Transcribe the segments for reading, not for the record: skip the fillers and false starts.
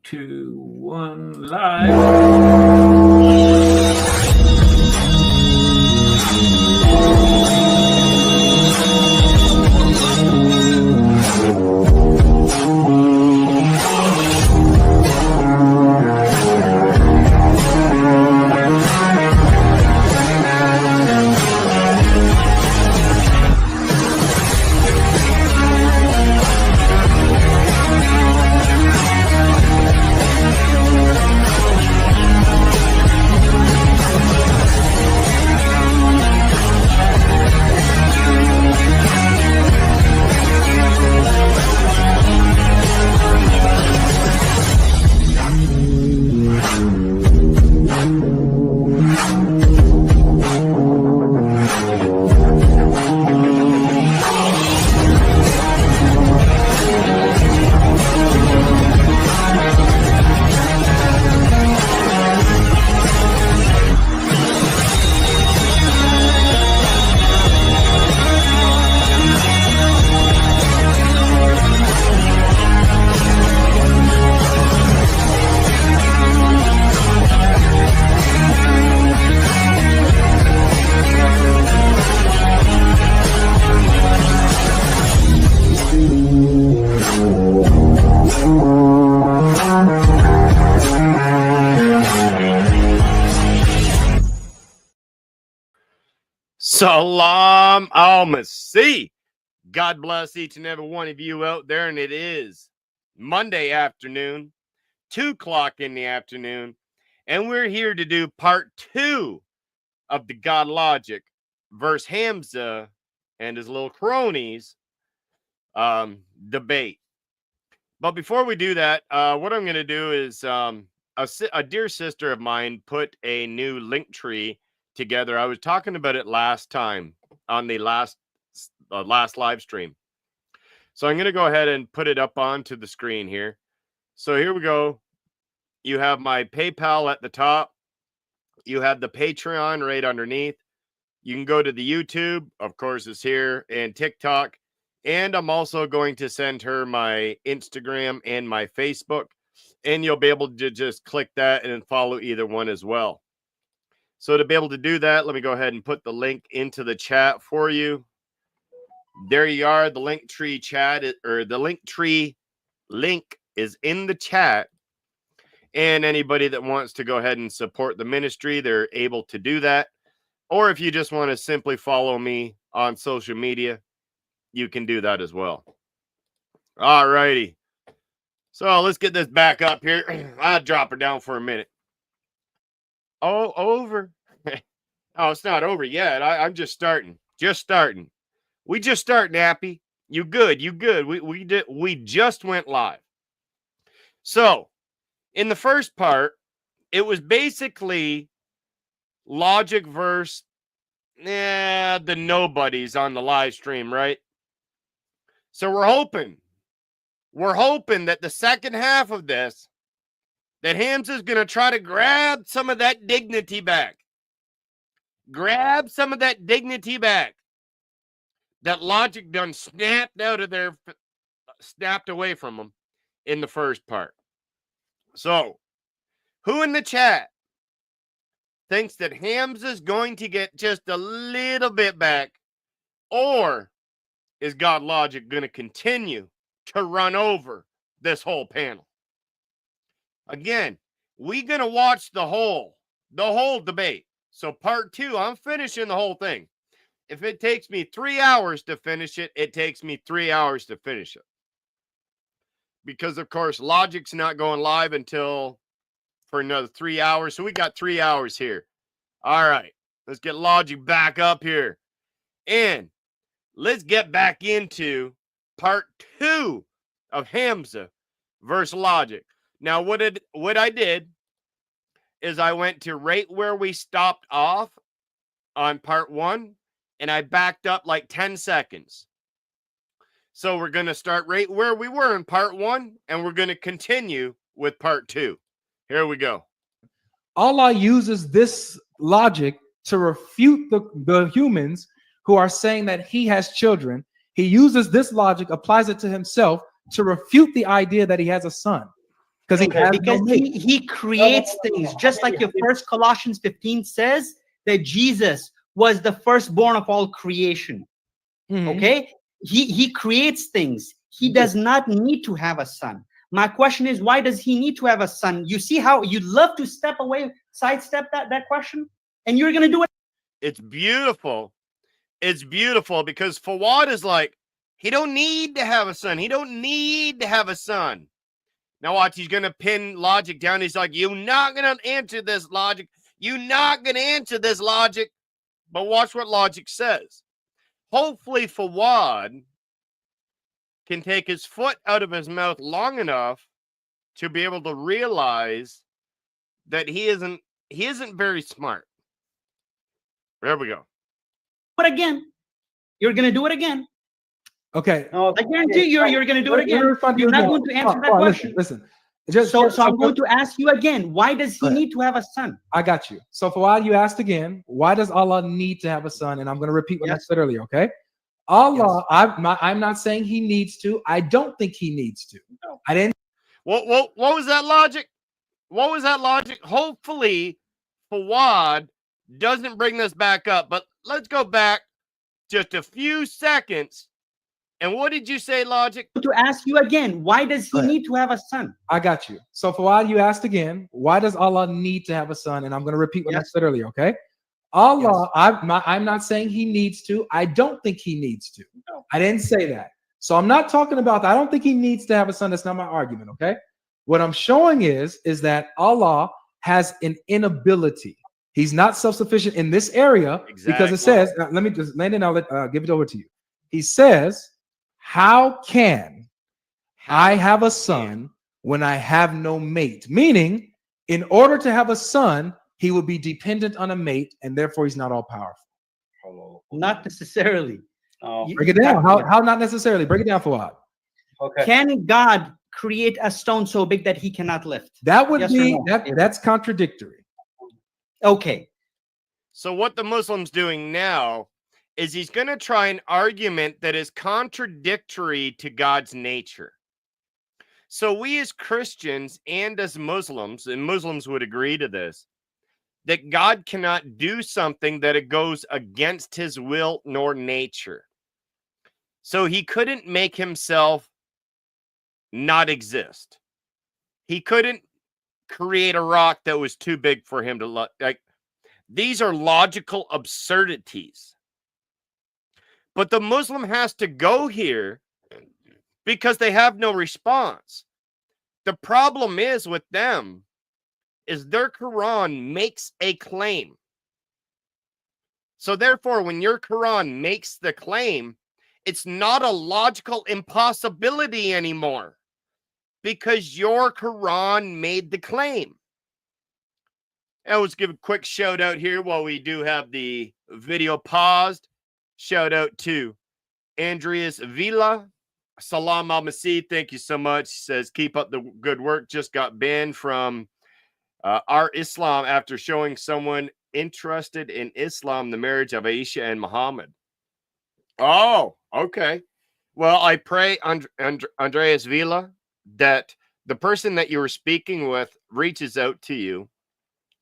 2, 1, live. Salam al-Masih. God bless each and every one of you out there. And it is Monday afternoon, 2 o'clock in the afternoon. And we're here to do part 2 of the GodLogic versus Hamza and his little cronies debate. But before we do that, what I'm going to do is a dear sister of mine put a new link tree together. I was talking about it last time on the last live stream. So I'm going to go ahead and put it up onto the screen here. So here we go. You have my PayPal at the top. You have the Patreon right underneath. You can go to the YouTube, of course, it's here, and TikTok. And I'm also going to send her my Instagram and my Facebook. And you'll be able to just click that and follow either one as well. So to be able to do that, let me go ahead and put the link into the chat for you. There you are. The link tree chat, or the link tree link is in the chat. And anybody that wants to go ahead and support the ministry, they're able to do that. Or if you just want to simply follow me on social media, you can do that as well. All righty. So let's get this back up here. I'll drop her down for a minute. Oh, over. Oh, it's not over yet. I'm just starting. Just starting. We just starting, Appy. You good. You good. We just went live. So, in the first part, it was basically logic versus the nobodies on the live stream, right? So we're hoping that the second half of this, that Hamza's going to try to grab some of that dignity back. Grab some of that dignity back. That logic done snapped away from him in the first part. So, who in the chat thinks that Hamza's going to get just a little bit back? Or is GodLogic going to continue to run over this whole panel? Again, we're going to watch the whole debate. So part 2, I'm finishing the whole thing. If it takes me 3 hours to finish it, it takes me 3 hours to finish it. Because, of course, Logic's not going live until for another 3 hours. So we got 3 hours here. All right. Let's get Logic back up here. And let's get back into part 2 of Hamza versus Logic. Now, what I did is I went to right where we stopped off on part 1, and I backed up like 10 seconds. So we're going to start right where we were in part 1, and we're going to continue with part 2. Here we go. Allah uses this logic to refute the humans who are saying that he has children. He uses this logic, applies it to himself to refute the idea that he has a son. because he has no Because mate. he creates things, just like your first Colossians 15 says that Jesus was the firstborn of all creation. Mhm. Okay, he creates things. He does not need to have a son. My question is, why does he need to have a son? You see how you love to step away, sidestep that question, and you're gonna do it. It's beautiful. It's beautiful because Fawad is like, he don't need to have a son. He don't need to have a son. Now watch, he's going to pin Logic down. He's like, you're not going to answer this, Logic. You're not going to answer this, Logic. But watch what Logic says. Hopefully Fawad can take his foot out of his mouth long enough to be able to realize that he isn't very smart. There we go. But again, you're gonna do it again. Okay. I guarantee you're gonna do it again. You're not going to answer that question. Listen. So I'm going to ask you again. Why does he need to have a son? I got you. So for while you asked again, why does Allah need to have a son? And I'm going to repeat what I said earlier. Okay. Allah, I'm not saying he needs to. I don't think he needs to. No. I didn't. What was that logic? What was that logic? Hopefully, Fawad doesn't bring this back up. But let's go back just a few seconds. And what did you say, Logic? To ask you again, why does he need to have a son? I got you. So for while you asked again, why does Allah need to have a son? And I'm going to repeat what I said earlier. Okay. Allah, I'm not saying he needs to. I don't think he needs to. No. I didn't say that. So I'm not talking about that. I don't think he needs to have a son. That's not my argument. Okay. What I'm showing is that Allah has an inability. He's not self-sufficient in this area because it says, let me just land it. I'll give it over to you. He says, how can I have a son when I have no mate? Meaning, in order to have a son, he would be dependent on a mate, and therefore he's not all powerful. Not necessarily. Break it down. How not necessarily? Break it down for what? Okay. Can God create a stone so big that he cannot lift? That would be that's contradictory. Okay. So what the Muslim's doing now is he's going to try an argument that is contradictory to God's nature. So we as Christians and as Muslims, and Muslims would agree to this, that God cannot do something that it goes against his will nor nature. So he couldn't make himself not exist. He couldn't create a rock that was too big for him to like. These are logical absurdities. But the Muslim has to go here because they have no response. The problem is with them is their Quran makes a claim. So therefore, when your Quran makes the claim, it's not a logical impossibility anymore because your Quran made the claim. And let's give a quick shout out here while we do have the video paused. Shout out to Andreas Villa. Salam al-Masih. Thank you so much. He says, keep up the good work. Just got banned from our Islam after showing someone interested in Islam the marriage of Aisha and Muhammad. Oh, okay. Well, I pray, Andreas Villa, that the person that you were speaking with reaches out to you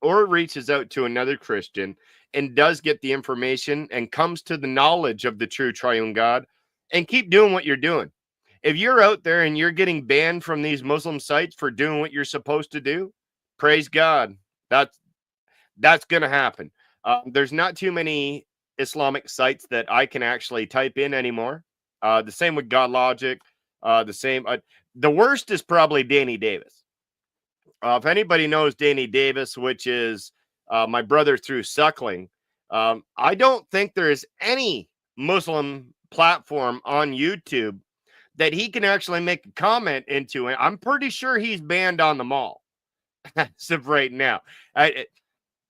or reaches out to another Christian and does get the information and comes to the knowledge of the true triune God, and keep doing what you're doing. If you're out there and you're getting banned from these Muslim sites for doing what you're supposed to do, praise God. That's going to happen. There's not too many Islamic sites that I can actually type in anymore. The same with GodLogic. The worst is probably Danny Davis. If anybody knows Danny Davis, which is my brother through suckling, I don't think there is any Muslim platform on YouTube that he can actually make a comment into. And I'm pretty sure he's banned on them all as of right now.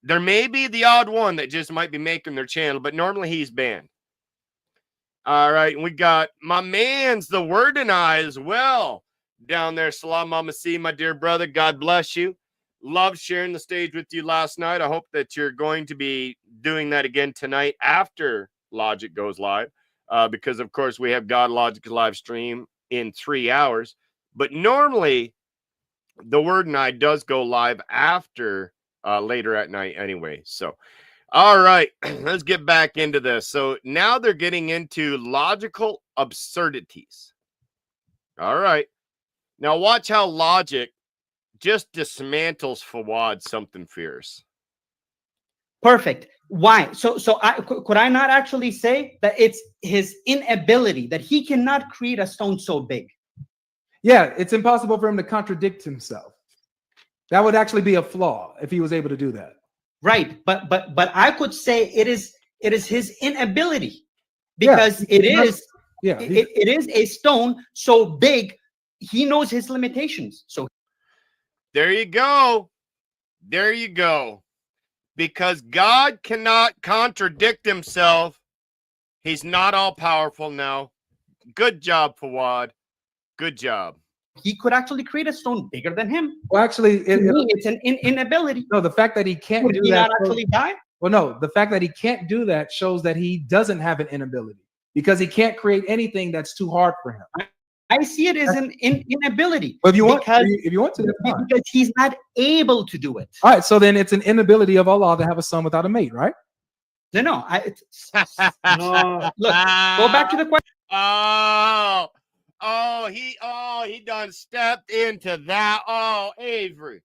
There may be the odd one that just might be making their channel, but normally he's banned. All right, we got my man's the word and I as well down there. Salam alaikum, my dear brother. God bless you. Love sharing the stage with you last night. I hope that you're going to be doing that again tonight after Logic goes live, because of course we have GodLogic live stream in 3 hours. But normally The Word and I does go live after later at night anyway. So, all right, let's get back into this. So now they're getting into logical absurdities. All right. Now watch how logic just dismantles Fawad something fierce. Perfect. Why? So could I not actually say that it's his inability that he cannot create a stone so big? Yeah, it's impossible for him to contradict himself. That would actually be a flaw if he was able to do that. Right. But I could say it is his inability, because it is a stone so big. He knows his limitations. So there you go. There you go. Because God cannot contradict himself. He's not all powerful now. Good job, Fawad. Good job. He could actually create a stone bigger than him. Well, actually, it's an inability. No, the fact that he can't Would do he that. not actually die? Well, no, the fact that he can't do that shows that he doesn't have an inability, because he can't create anything that's too hard for him. I see it as an inability. Well, if you want to, that's fine. Because he's not able to do it. All right, so then it's an inability of Allah to have a son without a mate, right? No. No. Look, go back to the question. He done stepped into that. Oh, Avery,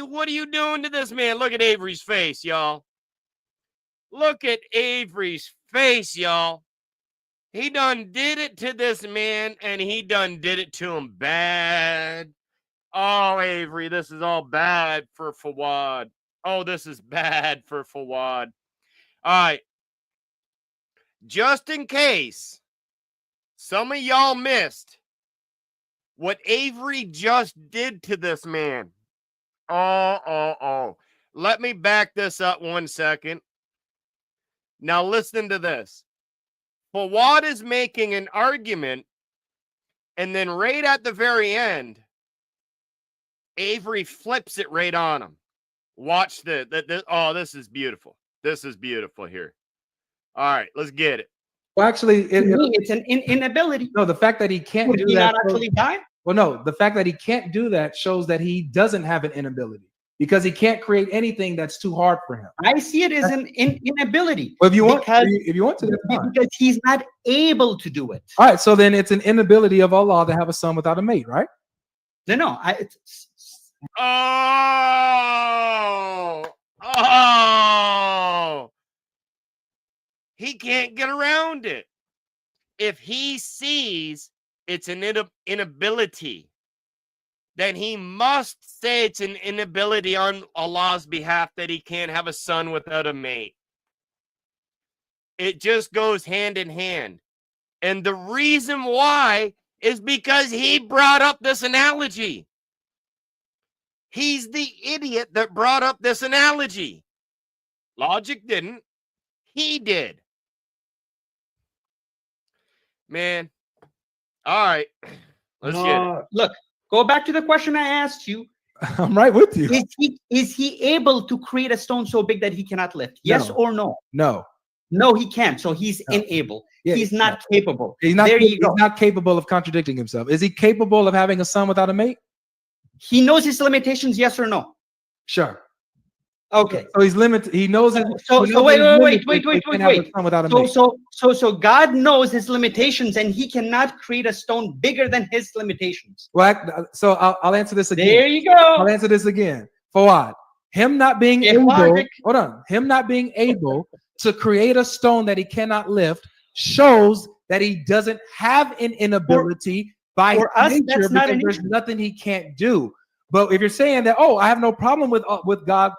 what are you doing to this man? Look at Avery's face, y'all. Look at Avery's face, y'all. He done did it to this man, and he done did it to him bad. Oh, Avery, this is all bad for Fawad. Oh, this is bad for Fawad. All right. Just in case some of y'all missed what Avery just did to this man. Oh. Let me back this up 1 second. Now listen to this. Fawad is making an argument, and then right at the very end, Avery flips it right on him. Watch this. This is beautiful. This is beautiful here. All right, let's get it. Well, actually, it's an inability. No, the fact that he can't Would do he that. not actually die? Well, no, the fact that he can't do that shows that he doesn't have an inability, because he can't create anything that's too hard for him. I see it as an inability. Well, if you want to, that's fine. Because he's not able to do it. All right, so then it's an inability of Allah to have a son without a mate, right? No. He can't get around it. If he sees it's an inability, then he must say it's an inability on Allah's behalf that he can't have a son without a mate. It just goes hand in hand. And the reason why is because he brought up this analogy. He's the idiot that brought up this analogy. Logic didn't. He did. Man. All right. Let's get it. Look, go back to the question I asked you. I'm right with you. Is he able to create a stone so big that he cannot lift? Yes or no? No. No, he can't. So he's unable. Yeah, he's not capable. He's not capable of contradicting himself. Is he capable of having a son without a mate? He knows his limitations, yes or no? Sure. Okay. So he's limited. He knows it. So wait. So God knows his limitations, and he cannot create a stone bigger than his limitations. Well, so I'll answer this again. There you go. I'll answer this again. Fawad, him not being able, hold on, him not being able to create a stone that he cannot lift shows that he doesn't have an inability by nature, because there's nothing he can't do. But if you're saying that, I have no problem with God,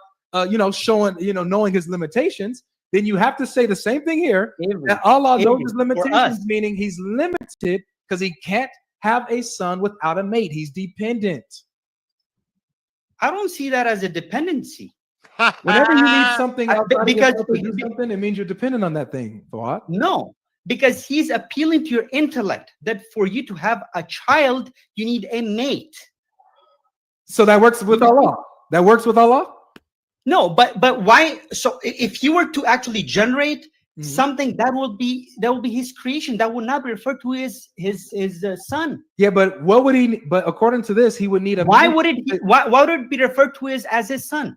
showing, knowing his limitations, then you have to say the same thing here. That Allah knows his limitations, meaning he's limited because he can't have a son without a mate. He's dependent. I don't see that as a dependency. Whenever you need something because to do something, it means you're dependent on that thing. What? No, because he's appealing to your intellect that for you to have a child, you need a mate. So that works with Allah. That works with Allah? No, but why? So if you were to actually generate something that will be his creation, that will not be referred to as his son. Yeah, but what would he? But according to this, he would need a. Why would it be referred to as his son?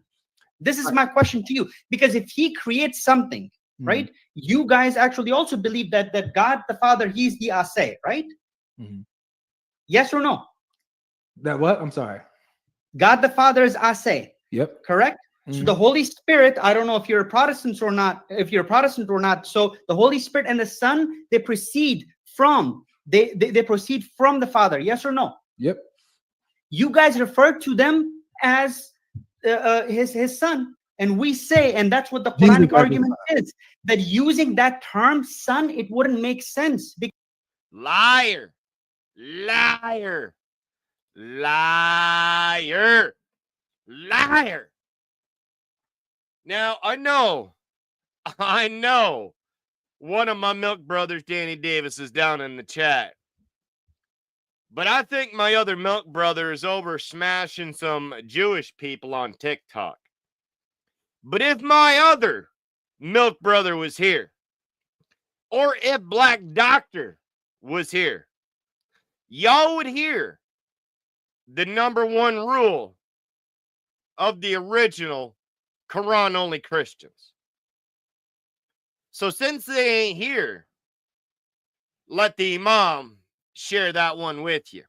This is my question to you, because if he creates something, right? You guys actually also believe that God the Father, he's the Ase, right? Yes or no? That what? I'm sorry. God the Father is Ase. Yep. Correct? So the Holy Spirit, I don't know if you're a Protestant or not, so the Holy Spirit and the Son, they proceed from the Father. Yes or no? Yep. You guys refer to them as his son, and we say, and that's what the Quranic argument is, that using that term son, it wouldn't make sense. Liar, liar, liar, liar. Now I know one of my milk brothers, Danny Davis, is down in the chat. But I think my other milk brother is over smashing some Jewish people on TikTok. But if my other milk brother was here, or if Black Doctor was here, y'all would hear the #1 rule of the original Quran-only Christians. So since they ain't here, let the Imam share that one with you.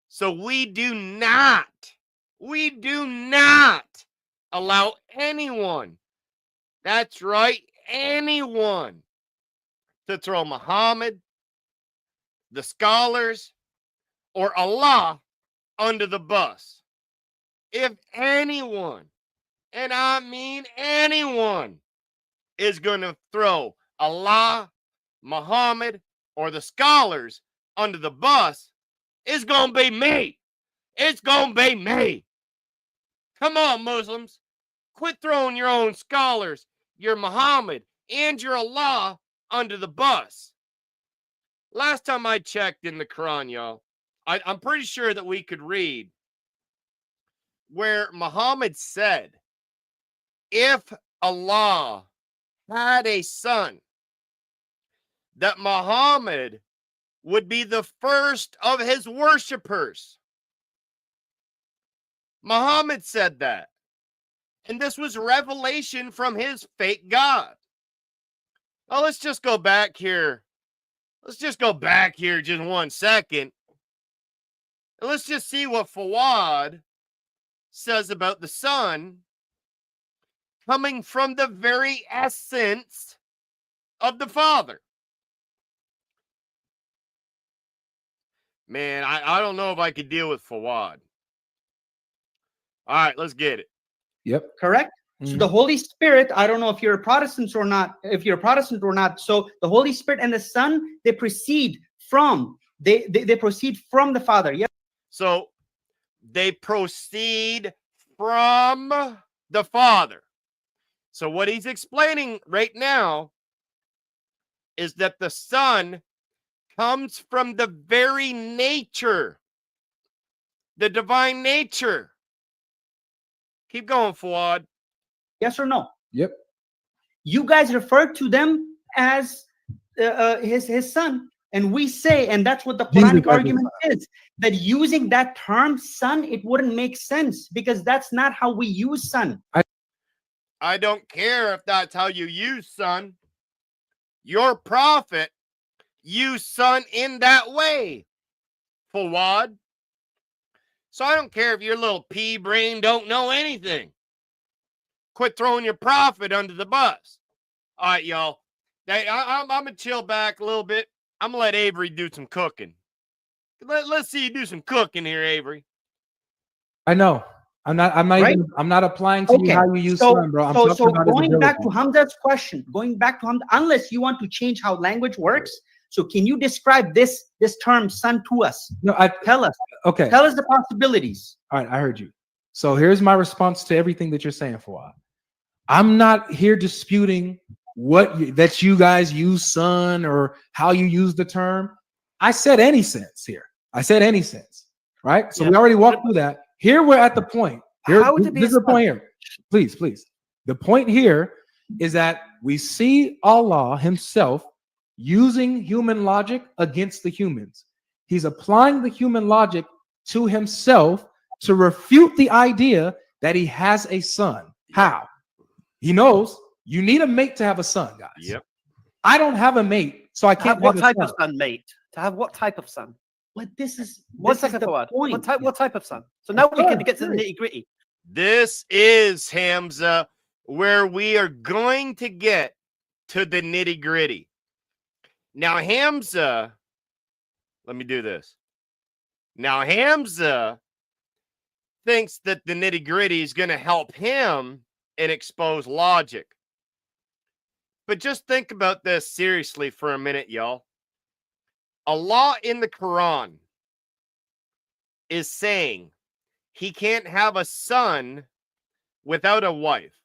So we do not allow anyone, that's right, anyone, to throw Muhammad, the scholars, or Allah under the bus. If anyone, and I mean anyone, is going to throw Allah, Muhammad, or the scholars under the bus, it's going to be me. It's going to be me. Come on, Muslims. Quit throwing your own scholars, your Muhammad, and your Allah under the bus. Last time I checked in the Quran, y'all, I'm pretty sure that we could read where Muhammad said, if Allah had a son, that Muhammad would be the first of his worshipers. Muhammad said that. And this was revelation from his fake God. Now let's just go back here. Let's just go back here just 1 second. And let's just see what Fawad says about the Son coming from the very essence of the Father. Man, I don't know if I could deal with Fawad. All right, let's get it. Yep. Correct? So the Holy Spirit, I don't know if you're a Protestant or not, so the Holy Spirit and the Son, they proceed from the Father. Yes. So they proceed from the Father. So what he's explaining right now is that the Son comes from the very nature, the divine nature. Keep going, Fuad. Yes or no? Yep. You guys refer to them as his son, and we say, and that's what the Quranic argument is, that using that term son, it wouldn't make sense, because that's not how we use son. I don't care if that's how you use son. Your prophet used son in that way, Fawad. So I don't care if your little pea brain don't know anything. Quit throwing your prophet under the bus. All right, y'all. I'm going to chill back a little bit. I'm going to let Avery do some cooking. Let's see you do some cooking here, Avery. I know. I'm not applying to you how you use son, bro. I'm so going back to Hamza's question, unless you want to change how language works, so can you describe this term son to us? No, tell us. Okay. Tell us the possibilities. All right, I heard you. So here's my response to everything that you're saying, Fawad. I'm not here disputing that you guys use son or how you use the term. I said any sense here. I said any sense, right? So we already walked through that. Here we're at the point. This is the point here. Please. The point here is that we see Allah himself using human logic against the humans. He's applying the human logic to himself to refute the idea that he has a son. How? He knows you need a mate to have a son, guys. Yep. I don't have a mate, so I can't What have type a of son. son, mate? To have what type of son? But this is One this is second the forward. point. What type of son? So now we can Son, get to the period. nitty gritty. This is, Hamza, where we are going to get to the nitty gritty. Now, Hamza, let me do this. Now, Hamza thinks that the nitty gritty is going to help him and expose logic. But just think about this seriously for a minute, y'all. Allah in the Quran is saying he can't have a son without a wife.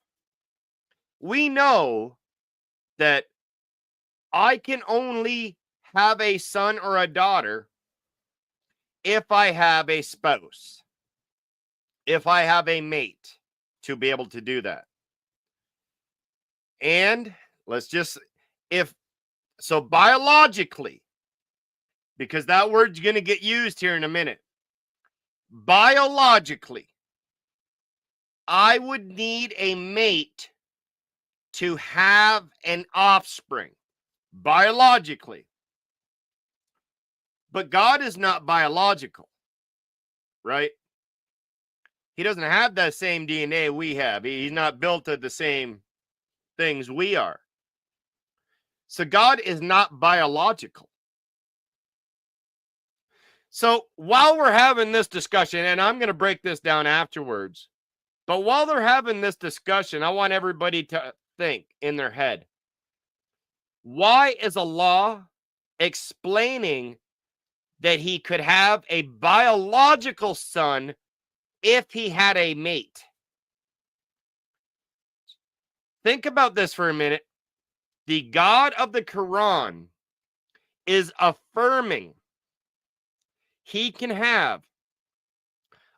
We know that I can only have a son or a daughter if I have a spouse, if I have a mate to be able to do that. And let's just, so biologically, because that word's going to get used here in a minute, biologically, I would need a mate to have an offspring, biologically. But God is not biological, right? He doesn't have that same DNA we have. He's not built of the same things we are. So God is not biological. So while we're having this discussion, and I'm going to break this down afterwards, but while they're having this discussion, I want everybody to think in their head, why is Allah explaining that he could have a biological son if he had a mate? Think about this for a minute. The God of the Quran is affirming he can have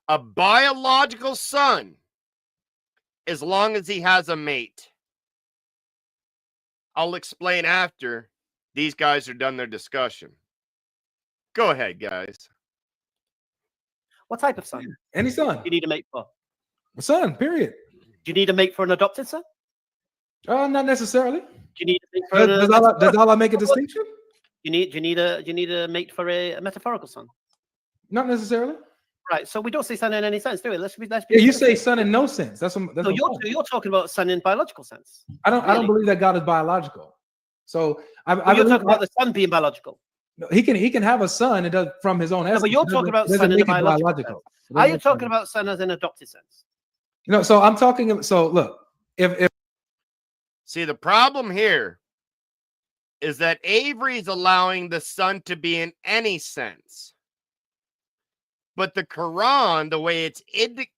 a biological son as long as he has a mate. I'll explain after these guys are done their discussion. Go ahead, guys. What type of son? Any son. You need a mate for? A son, period. Do you need a mate for an adopted son? Not necessarily. Do you need a mate for Does Allah make a distinction? Do you need a mate for a metaphorical son? Not necessarily. Right. So we don't say son in any sense, do we? Let's be. Yeah, you say son in no sense. That's So what you're talking about son in biological sense. I don't Really? believe that God is biological. So I You're believe talking about the son being biological. he can have a son. It does from his own essence. but you're It talking doesn't- about it son doesn't in a make it biological It Are you doesn't talking make about son as an adopted sense? So I'm talking. So look, if See, the problem here is that Avery's allowing the son to be in any sense. But the Quran, the way it's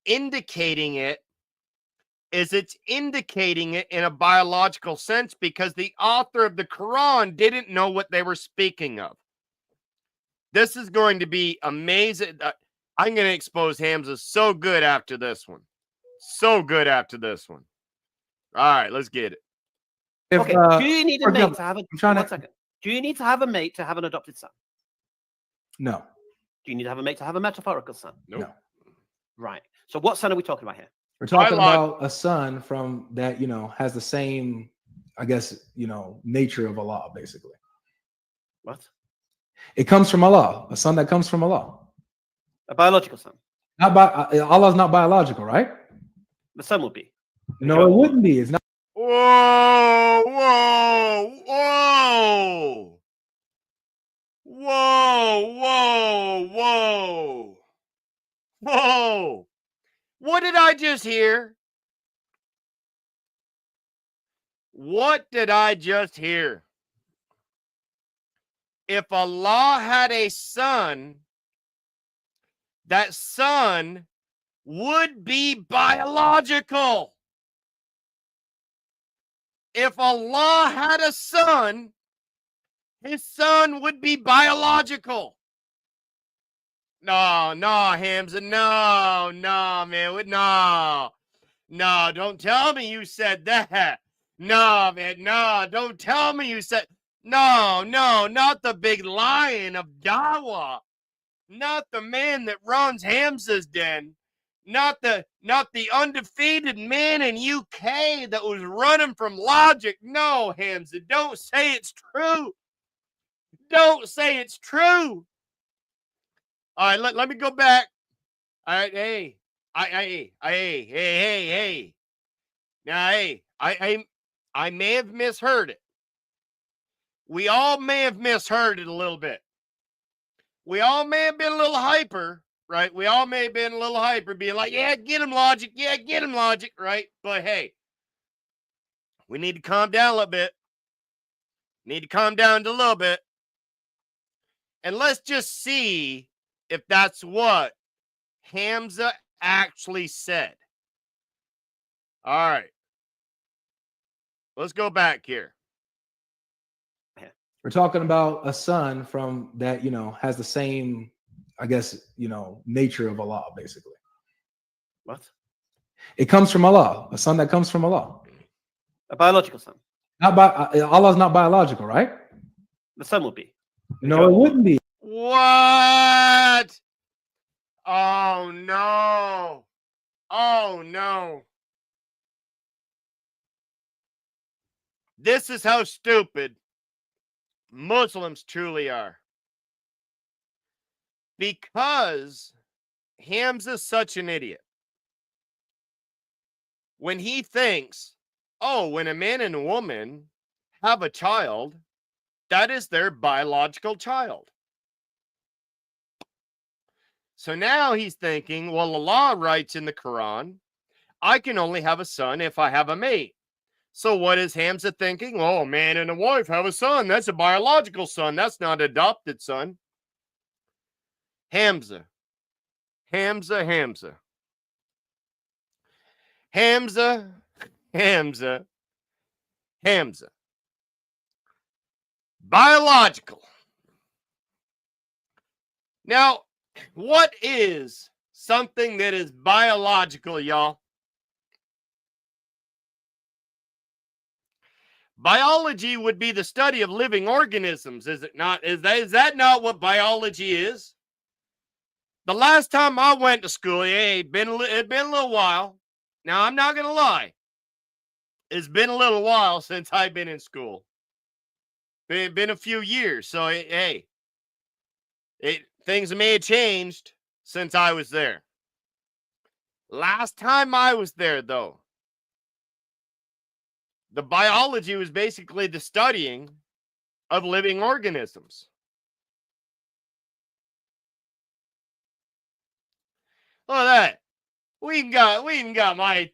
indicating it, is it's indicating it in a biological sense because the author of the Quran didn't know what they were speaking of. This is going to be amazing. I'm going to expose Hamza so good after this one. So good after this one. All right, let's get it. Okay. Do you need a for mate example, to have a? I'm trying One to- second. Do you need to have a mate to have an adopted son? no, Do you need to have a mate to have a metaphorical son? no, Right. So what son are we talking about here? we're talking Biolog- about a son from that has the same, I guess nature of Allah, basically. What? It comes from Allah, a son that comes from Allah. A biological son. Not by Allah's not biological, right? The son would be. No, it wouldn't be. It's not. Whoa, whoa, whoa. Whoa, whoa, whoa. Whoa. What did I just hear? What did I just hear? If Allah had a son, that son would be biological. If Allah had a son, his son would be biological. No, Hamza, no, man, no, don't tell me you said that. No, man, no, don't tell me you said no, not the big lion of Dawa, not the man that runs Hamza's den, not the undefeated man in UK that was running from logic. No, Hamza, don't say it's true. Don't say it's true. All right, let me go back. All right, hey. Hey. Now, hey, I may have misheard it. We all may have misheard it a little bit. We all may have been a little hyper, right? We all may have been a little hyper, being like, yeah, get him logic. Yeah, get him logic, right? But hey, we need to calm down a little bit. Need to calm down a little bit. And let's just see if that's what Hamza actually said. All right. Let's go back here. We're talking about a son from that, has the same, I guess, nature of Allah, basically. What? It comes from Allah, a son that comes from Allah. A biological son. Not by Allah's not biological, right? The son would be. No, it wouldn't be. What? Oh, no. Oh, no. This is how stupid Muslims truly are. Because Hamza's such an idiot. When he thinks, oh, when a man and a woman have a child, that is their biological child. So now he's thinking, well, Allah writes in the Quran, I can only have a son if I have a mate. So what is Hamza thinking? Oh, a man and a wife have a son. That's a biological son. That's not an adopted son. Hamza. Biological. Now, what is something that is biological, y'all? Biology would be the study of living organisms, is it not? Is that not what biology is? The last time I went to school, it'd been a little while. Now, I'm not going to lie. It's been a little while since I've been in school. Been a few years. So, things may have changed since I was there. Last time I was there, though, the biology was basically the studying of living organisms. Look at that. We even got my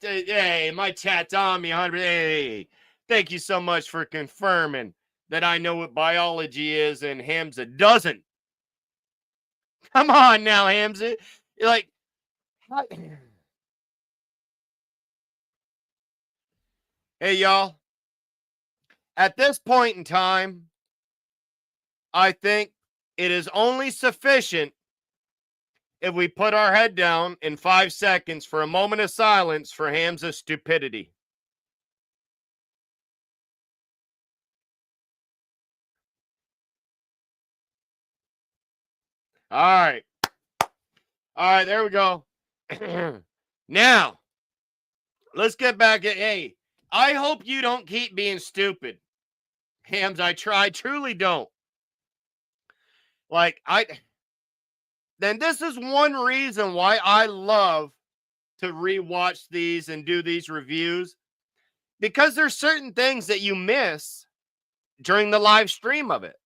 my chat's on me 100. Hey, thank you so much for confirming that I know what biology is and Hamza doesn't. Come on now, Hamza. You're like, hey, y'all. At this point in time, I think it is only sufficient if we put our head down in 5 seconds for a moment of silence for Hamza's stupidity. All right. All right, there we go. Now, let's get back at, hey, I hope you don't keep being stupid. Hamza, I truly don't. Then this is one reason why I love to rewatch these and do these reviews, because there's certain things that you miss during the live stream of it.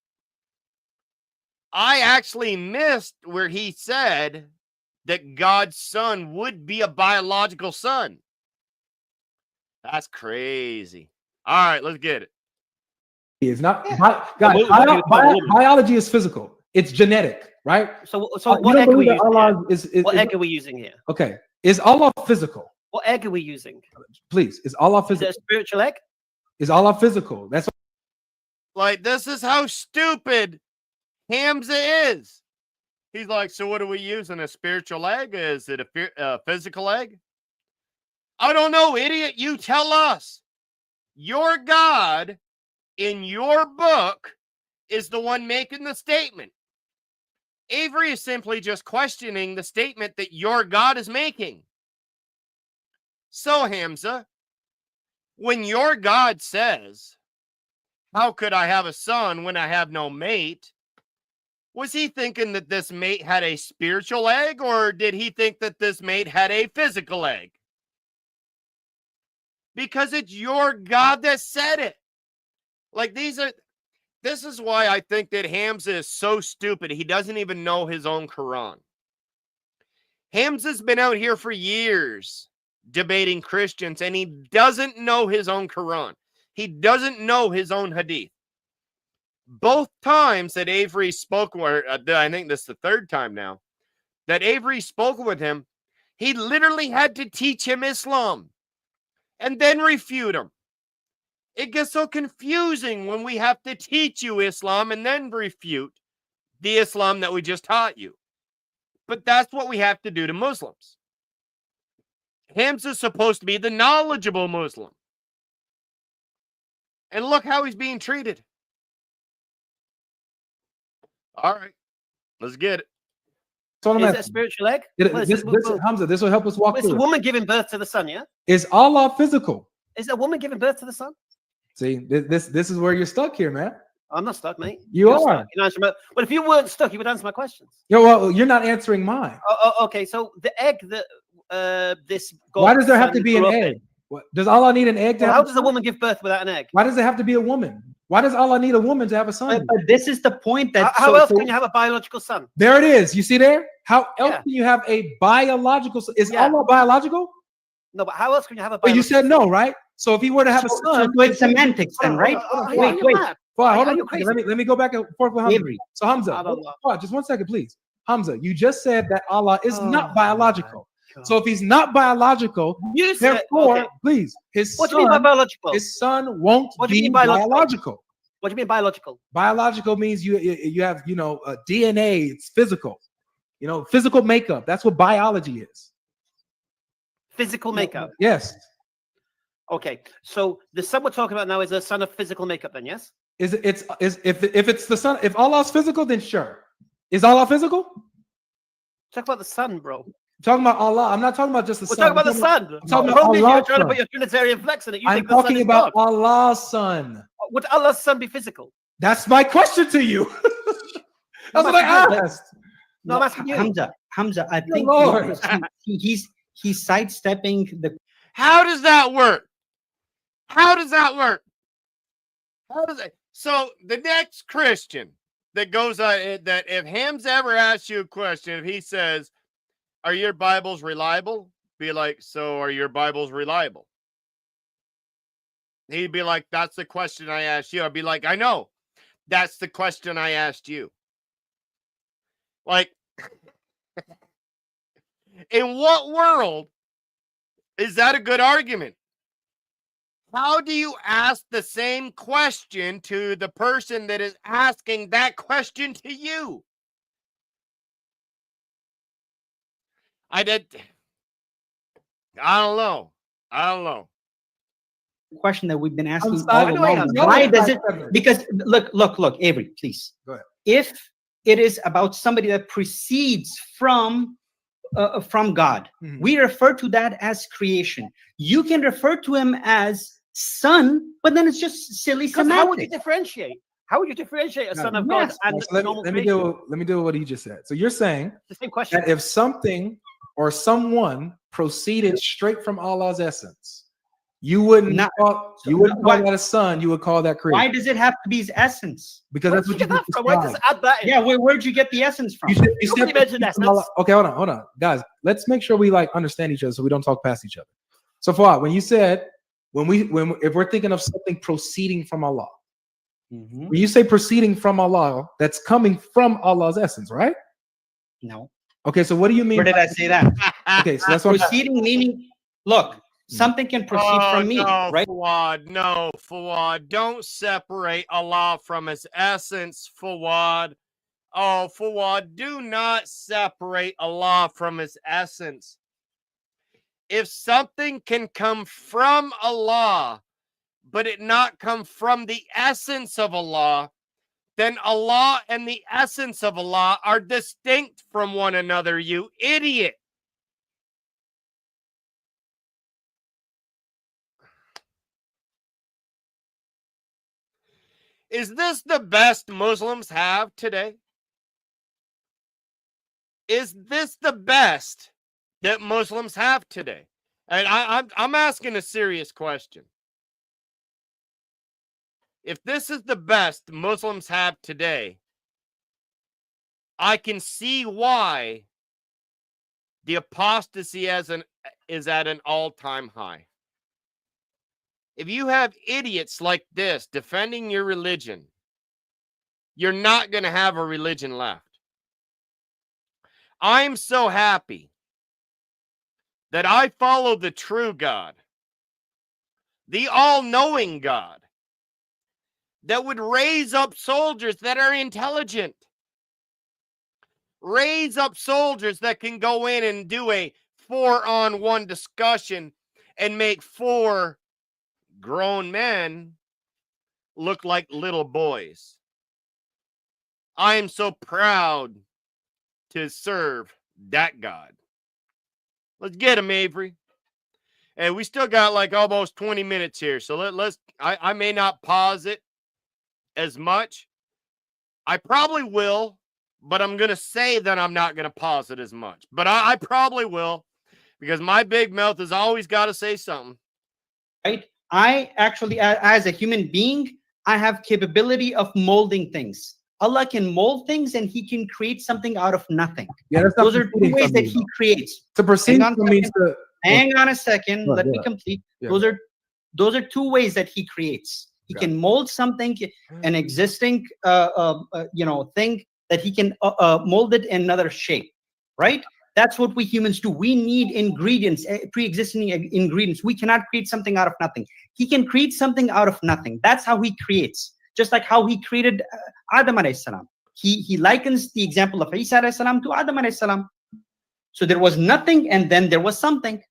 I actually missed where he said that God's son would be a biological son. That's crazy. All right, let's get it. It's not, guys, biology is physical. It's genetic, right? So what egg are we using? What egg is, are we using here? Okay, is Allah physical? What egg are we using? Please, is Allah physical? Is it a spiritual egg? Is Allah physical? That's like, this is how stupid Hamza is. He's like, so what are we using? A spiritual egg? Is it a physical egg? I don't know, idiot. You tell us. Your God in your book is the one making the statement. Avery is simply just questioning the statement that your God is making. So, Hamza, when your God says, how could I have a son when I have no mate? Was he thinking that this mate had a spiritual egg, or did he think that this mate had a physical egg? Because it's your God that said it. Like, this is why I think that Hamza is so stupid. He doesn't even know his own Quran. Hamza's been out here for years debating Christians, and he doesn't know his own Quran. He doesn't know his own Hadith. Both times that Avery spoke, or I think this is the third time now, that Avery spoke with him, he literally had to teach him Islam and then refute him. It gets so confusing when we have to teach you Islam and then refute the Islam that we just taught you. But that's what we have to do to Muslims. Hamza's supposed to be the knowledgeable Muslim. And look how he's being treated. All right, let's get it. So Is it a spiritual egg? Hamza, this will help us walk It's a through it. woman giving birth to the son, yeah? Is Allah physical? Is a woman giving birth to the son? See, this is where you're stuck here, man. I'm not stuck, mate. You You're are. stuck. You answer my, but if you weren't stuck, you would answer my questions. Yeah, well, you're not answering mine. Okay, so the egg that this God Why does there have to son be an grew up in- egg? Does Allah need an egg to Well, have how a does a son? woman give birth without an egg? Why does it have to be a woman? Why does Allah need a woman to have a son? But this is the point that How else can you have a biological son? There it is. You see there? How else Yeah. can you have a biological son? Is Yeah. Allah biological? No, but how else can you have a But biological you said no, right? So if he were to have a son, so it's semantics then, right? Wait. Hold Are on. you crazy? Let me go back and forth with Hamza. Avery. So Hamza, I don't know. hold on, just 1 second, please. Hamza, you just said that Allah is Oh, not biological. God. So if he's not biological, You said, therefore, okay. please, his What do you mean by son, biological? his son won't What do you be mean biological? biological. What do you mean biological? Biological means you have DNA. It's physical. Physical makeup. That's what biology is. Physical makeup. Yes. Okay, so the son we're talking about now is a son of physical makeup, then, yes? If it's the son, if Allah's physical, then sure. Is Allah physical? Talk about the son, bro. I'm talking about Allah. I'm not talking about just the We're son. talking about the son. I'm talking The about problem is Allah's you're trying to son. put your Trinitarian flex in it. You I'm think the son talking is about God. Allah's son. Would Allah's son be physical? That's my question to you. That's what I asked. No, I'm asking you. Hamza, I think Lord. he's sidestepping the How does that work? How does that work? How does it? So the next Christian that goes that if Hamza ever asks you a question, if he says, "Are your Bibles reliable?" Be like, "So are your Bibles reliable?" He'd be like, "That's the question I asked you." I'd be like, "I know. That's the question I asked you." Like, in what world is that a good argument? How do you ask the same question to the person that is asking that question to you? I don't know. question that we've been asking I'm sorry, all no, along. no, Why no, does no, it? no. Because look, Avery, please. Go ahead. If it is about somebody that proceeds from God, Mhm. we refer to that as creation. You can refer to him as son, but then it's just silly Because how would you semantics. differentiate? How would you differentiate a No, son of yes. God and So normal let me creation? do what he just said. So you're saying The same question. that if something or someone proceeded straight from Allah's essence, you wouldn't Not- call why- that a son. You would call that Why creation does it have to be his essence? because Where'd that's you what you get that just from? Where does described. add that in? Yeah, where'd you get the essence from? You said Nobody mentioned proceed from essence. Allah. Okay, hold on, guys. Let's make sure we understand each other so we don't talk past each other. So, Fuad, when you said if we're thinking of something proceeding from Allah, Mhm. when you say proceeding from Allah, that's coming from Allah's essence, right? No. Okay, so what do you mean? Where did I say that? Okay, so that's what Proceeding meaning, look, something can proceed from me, no, right? Fawad, don't separate Allah from his essence, Fawad. Oh, Fawad, do not separate Allah from his essence. If something can come from Allah, but it not come from the essence of Allah, then Allah and the essence of Allah are distinct from one another, you idiot. Is this the best Muslims have today? Is this the best that Muslims have today? And I'm asking a serious question. If this is the best Muslims have today, I can see why the apostasy is at an all-time high. If you have idiots like this defending your religion, you're not going to have a religion left. I'm so happy that I follow the true God, the all-knowing God, that would raise up soldiers that are intelligent. Raise up soldiers that can go in and do a 4-on-1 discussion and make 4 grown men look like little boys. I am so proud to serve that God. Let's get him, Avery. And we still got like almost 20 minutes here. So I may not pause it as much. I probably will, but I'm going to say that I'm not going to pause it as much. But I probably will, because my big mouth has always got to say something. Right? I actually, as a human being, I have capability of molding things. Allah can mold things and he can create something out of nothing. Yeah, that's those are 2 ways that he creates. To proceed means to hang on a second. Let me complete. Yeah. Those are 2 ways that he creates. He can mold something, an existing thing, that he can mold it in another shape, right? That's what we humans do. We need ingredients, pre-existing ingredients. We cannot create something out of nothing. He can create something out of nothing. That's how he creates. Just like how he created Adam alayhi salam. He likens the example of Isa alayhi salam to Adam alayhi salam. So there was nothing and then there was something.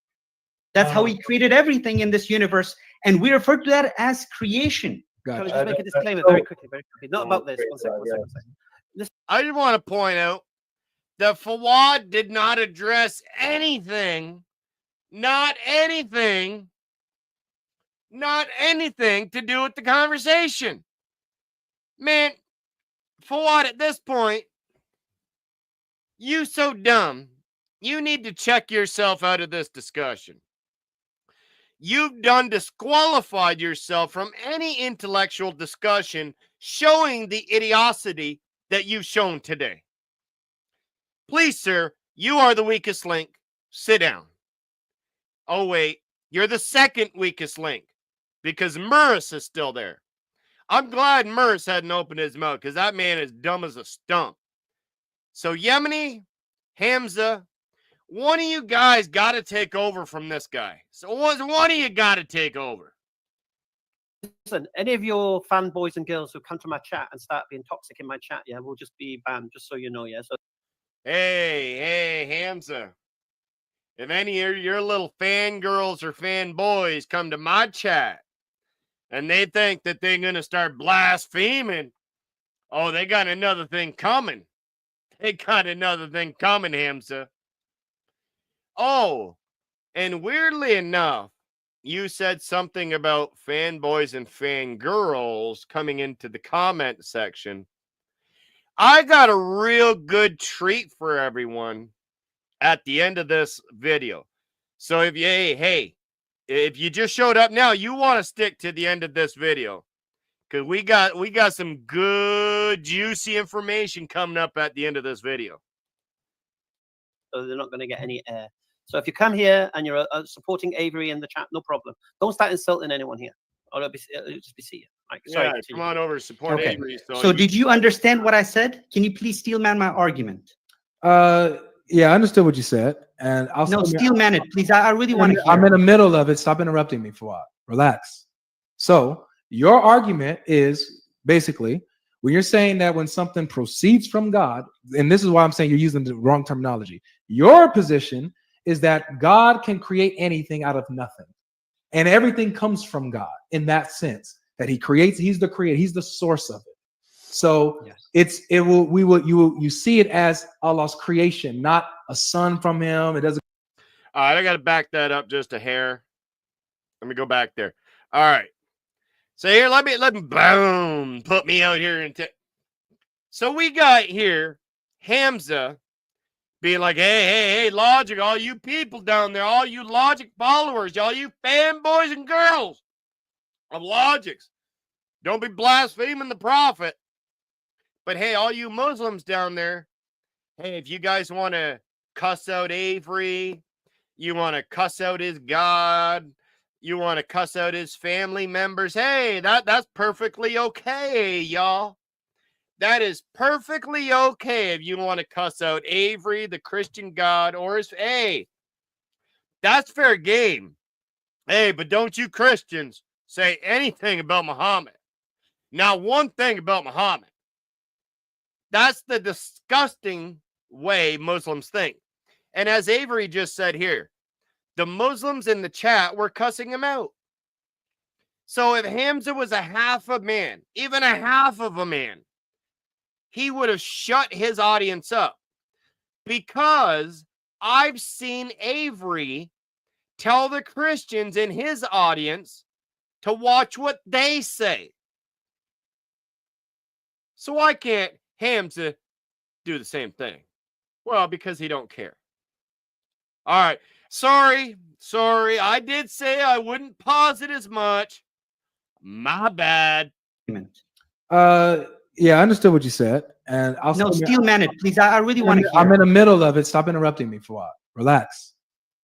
That's how he created everything in this universe. And we refer to that as creation. Can I just make a disclaimer very quickly? Not about this. One second. I just want to point out that Fawad did not address anything, not anything to do with the conversation. Man, Fawad, at this point, you so dumb. You need to check yourself out of this discussion. You've done disqualified yourself from any intellectual discussion showing the idiocy that you've shown today. Please, sir, you are the weakest link. Sit down. Oh, wait, you're the second weakest link because Murris is still there. I'm glad Murris hadn't opened his mouth because that man is dumb as a stump. So, Yemeni, Hamza, one of you guys got to take over from this guy. So, one of you got to take over. Listen, any of your fanboys and girls who come to my chat and start being toxic in my chat, yeah, will just be banned, just so you know, yeah. So, hey, Hamza. If any of your little fangirls or fanboys come to my chat and they think that they're going to start blaspheming, oh, they got another thing coming. They got another thing coming, Hamza. Oh, and weirdly enough, you said something about fanboys and fangirls coming into the comment section. I got a real good treat for everyone at the end of this video. So if you, if you just showed up now, you want to stick to the end of this video because we got some good juicy information coming up at the end of this video. So they're not going to get any air. So if you come here and you're supporting Avery in the chat, no problem. Don't start insulting anyone here. Or it'll just be see you. Right, sorry, yeah, come on over, support Avery. So did you understand what I said? Can you please steel man my argument? Yeah, I understood what you said, and I'll steel man it, please. I really want to hear. I'm in the middle of it. Stop interrupting me for a while. Relax. So your argument is basically when you're saying that when something proceeds from God, and this is why I'm saying you're using the wrong terminology. Your position is that God can create anything out of nothing, and everything comes from God. in that sense that he creates. He's the creator. He's the source of it. So Yes. you see it as Allah's creation, not a son from him. It doesn't. All right, I got to back that up just a hair. Let me go back there. All right. So here, let me boom, put me out here and so we got here Hamza being like, hey, Logic, all you people down there, all you Logic followers, all you fanboys and girls of Logics, don't be blaspheming the prophet. But hey, all you Muslims down there, hey, if you guys want to cuss out Avery, you want to cuss out his God, you want to cuss out his family members, hey, that's perfectly okay, y'all. That is perfectly okay if you want to cuss out Avery, the Christian God, or his, hey, that's fair game. Hey, but don't you Christians say anything about Muhammad. Now, one thing about Muhammad, that's the disgusting way Muslims think. And as Avery just said here, the Muslims in the chat were cussing him out. So if Hamza was a half a man, even a half of a man, he would have shut his audience up, because I've seen Avery tell the Christians in his audience to watch what they say. So why can't Hamza do the same thing? Well, because he don't care. All right. Sorry. I did say I wouldn't pause it as much. My bad. Yeah, I understood what you said, and I'll No, Steel Man it, please. I really want to hear. I'm in the middle of it. Stop interrupting me for a while. Relax.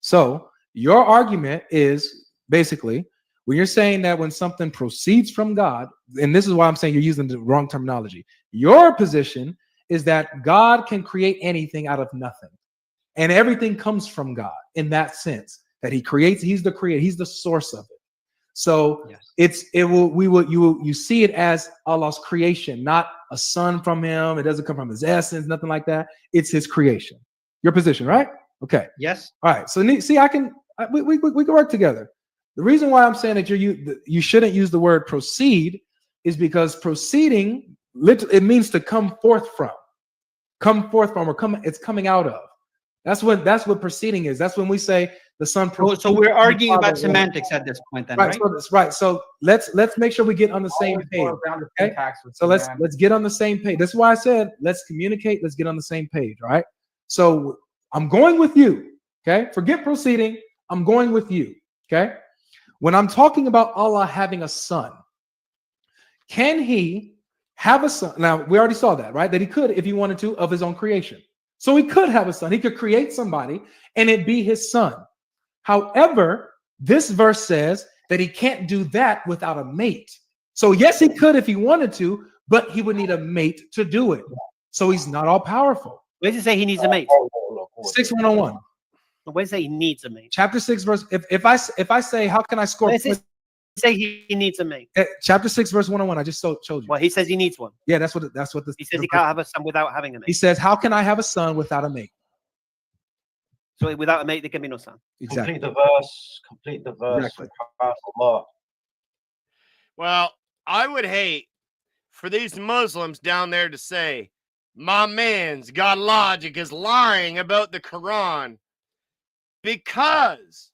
So your argument is basically when you're saying that when something proceeds from God, and this is why I'm saying you're using the wrong terminology. Your position is that God can create anything out of nothing, and everything comes from God in that sense that He creates. He's the creator. He's the source of it. So you see it as Allah's creation, not a son from him. It doesn't come from his essence, nothing like that. It's his creation. Your position, right? Okay. Yes. All right. So see, we can work together. The reason why I'm saying that you shouldn't use the word proceed is because proceeding, it means to come forth from, it's coming out of. That's what proceeding is. That's when we say the son. So we're arguing about semantics at this point, then, right? Right. So let's make sure we get on the same page. Okay? So let's get on the same page. That's why I said let's communicate. Let's get on the same page. All right. So I'm going with you. Okay. Forget proceeding. I'm going with you. Okay. When I'm talking about Allah having a son, can He have a son? Now we already saw that, right? That He could, if He wanted to, of His own creation. So He could have a son. He could create somebody and it be His son. However, this verse says that He can't do that without a mate. So yes, He could if He wanted to, but He would need a mate to do it. So He's not all powerful. Where does it say He needs a mate? 6101. Where does it say He needs a mate? Chapter 6, verse. If I say, how can I score? Where does it say He needs a mate? Chapter 6, verse 101. I just told you. Well, He says He needs one. Yeah, that's what He says He can't have a son without having a mate. He says, how can I have a son without a mate? So without a mate, there can be no son. Exactly. Complete the verse. Exactly. Well, I would hate for these Muslims down there to say, my man's GodLogic is lying about the Quran because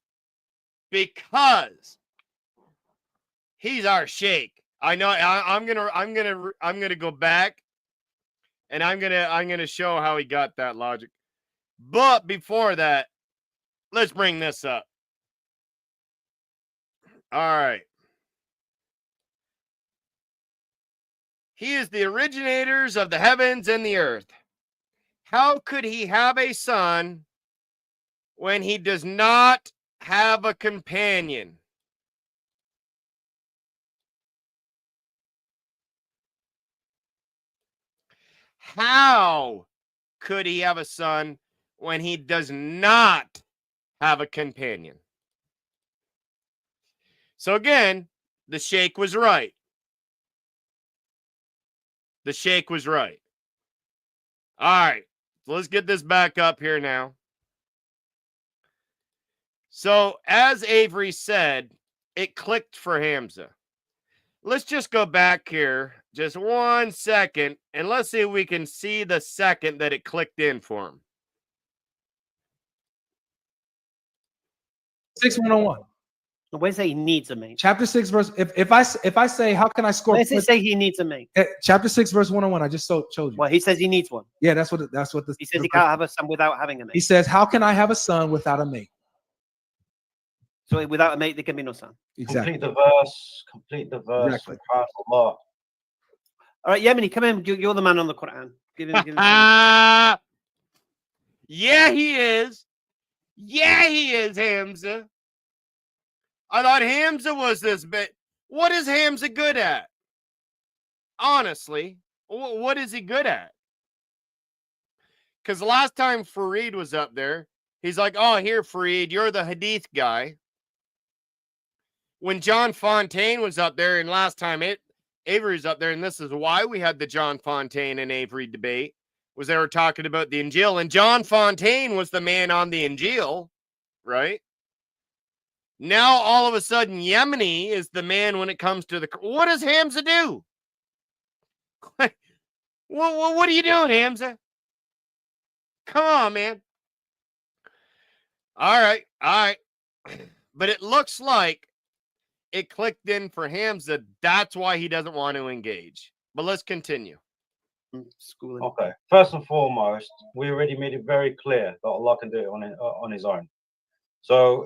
he's our sheikh. I know. I'm gonna go back, and I'm gonna show how he got that logic. But before that, let's bring this up. All right. He is the originators of the heavens and the earth. How could He have a son when He does not have a companion? How could He have a son when He does not have a companion? So again, the sheikh was right. The sheikh was right. All right, so let's get this back up here now. So as Avery said, it clicked for Hamza. let's just go back here just 1 second and let's see if we can see the second that it clicked in for him. 6:101. Where does it say he needs a mate? Chapter 6, verse. If I say, how can I score? Where does it say he needs a mate? Chapter 6, verse 101. I just showed you. Well, he says he needs one. Yeah, that's what the. He says he can't have a son without having a mate. He says, how can I have a son without a mate? So without a mate, there can be no son. Exactly. Complete the verse. Exactly. SubhanAllah. All right, Yemeni, come in. You're the man on the Quran. Give him some. Yeah, he is. Yeah, he is, Hamza. I thought Hamza was this bit. What is Hamza good at? Honestly, what is he good at? Because the last time Fareed was up there, he's like, oh, here, Fareed, you're the hadith guy. When John Fontaine was up there, and last time Avery's up there, and this is why we had the John Fontaine and Avery debate, was they were talking about the Injil, and John Fontaine was the man on the Injil, right? Now, all of a sudden, Yemeni is the man when it comes to the... What does Hamza do? What are you doing, Hamza? Come on, man. All right. But it looks like it clicked in for Hamza. That's why he doesn't want to engage. But let's continue. Schooling. Okay. First and foremost, we already made it very clear that Allah can do it on His own. So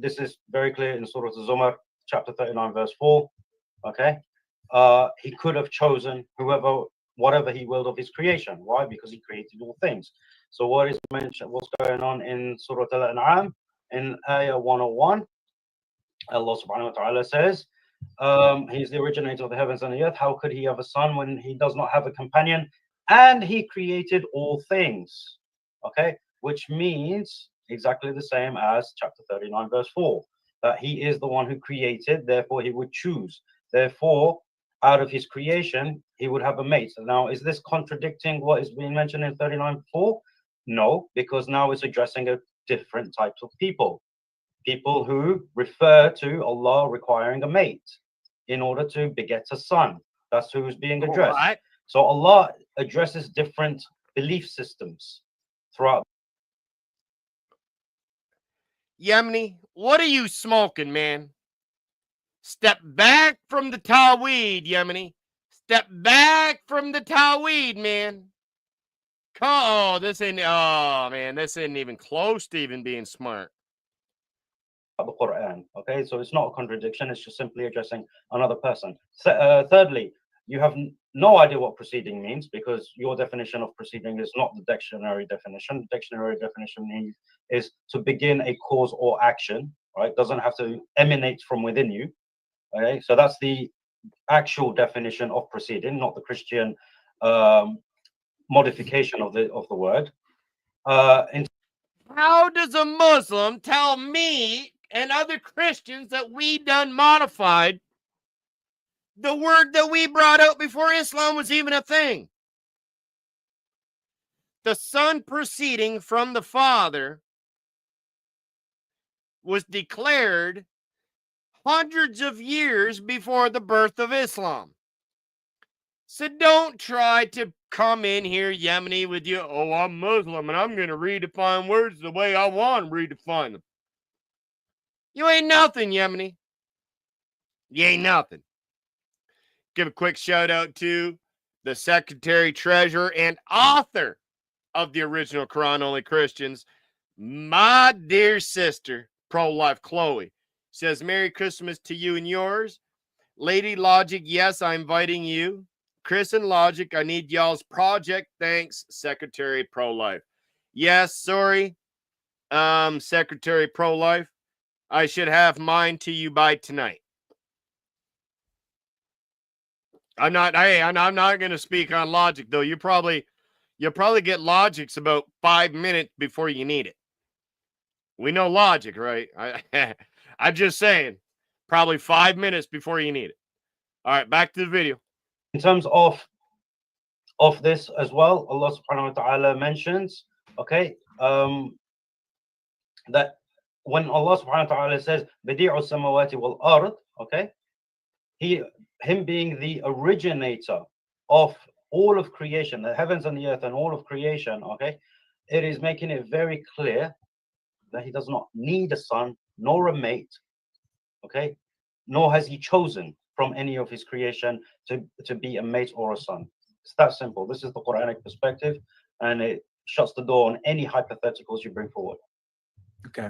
this is very clear in Surah Al-Zumar, chapter 39, verse 4. Okay. He could have chosen whatever he willed of his creation. Why? Because he created all things. So what is mentioned, what's going on in Surah Al-An'am in Ayah 101? Allah subhanahu wa ta'ala says, he's the originator of the heavens and the earth. How could he have a son when he does not have a companion? And he created all things. Okay, which means exactly the same as chapter 39, verse 4, that he is the one who created, therefore he would choose. Therefore, out of his creation, he would have a mate. Now, is this contradicting what is being mentioned in 39:4? No, because now it's addressing a different types of people. People who refer to Allah requiring a mate in order to beget a son. That's who is being addressed. Right. So Allah addresses different belief systems throughout. Yemeni, what are you smoking, man? Step back from the Taweed, Yemeni. Step back from the Taweed, man. This isn't even close to even being smart. The Quran. Okay, so it's not a contradiction, it's just simply addressing another person. Thirdly, you have no idea what proceeding means because your definition of proceeding is not the dictionary definition. The dictionary definition is to begin a cause or action, right? Doesn't have to emanate from within you. Okay, so that's the actual definition of proceeding, not the Christian modification of the word. How does a Muslim tell me and other Christians that we done modified the word that we brought out before Islam was even a thing? The son proceeding from the father was declared hundreds of years before the birth of Islam. So don't try to come in here, Yemeni, with you, oh, I'm Muslim and I'm going to redefine words the way I want to redefine them. You ain't nothing, Yemeni. You ain't nothing. Give a quick shout out to the Secretary Treasurer and author of the original Quran Only Christians, my dear sister, pro-life Chloe. Says, Merry Christmas to you and yours. Lady Logic, yes, I'm inviting you. Chris and Logic, I need y'all's project. Thanks, Secretary Pro-Life. Yes, sorry, Secretary Pro-Life. I should have mine to you by tonight. I'm not going to speak on Logic, though. You'll probably get Logic's about 5 minutes before you need it. We know Logic, right? I'm just saying, probably 5 minutes before you need it. All right, back to the video. In terms of this as well, Allah subhanahu wa ta'ala mentions, okay, that when Allah subhanahu wa ta'ala says, Badi'u samawati wal ard, okay, him being the originator of all of creation, the heavens and the earth and all of creation, okay, it is making it very clear that he does not need a son nor a mate, okay, nor has he chosen from any of his creation to be a mate or a son. It's that simple. This is the Quranic perspective, and it shuts the door on any hypotheticals you bring forward. Okay.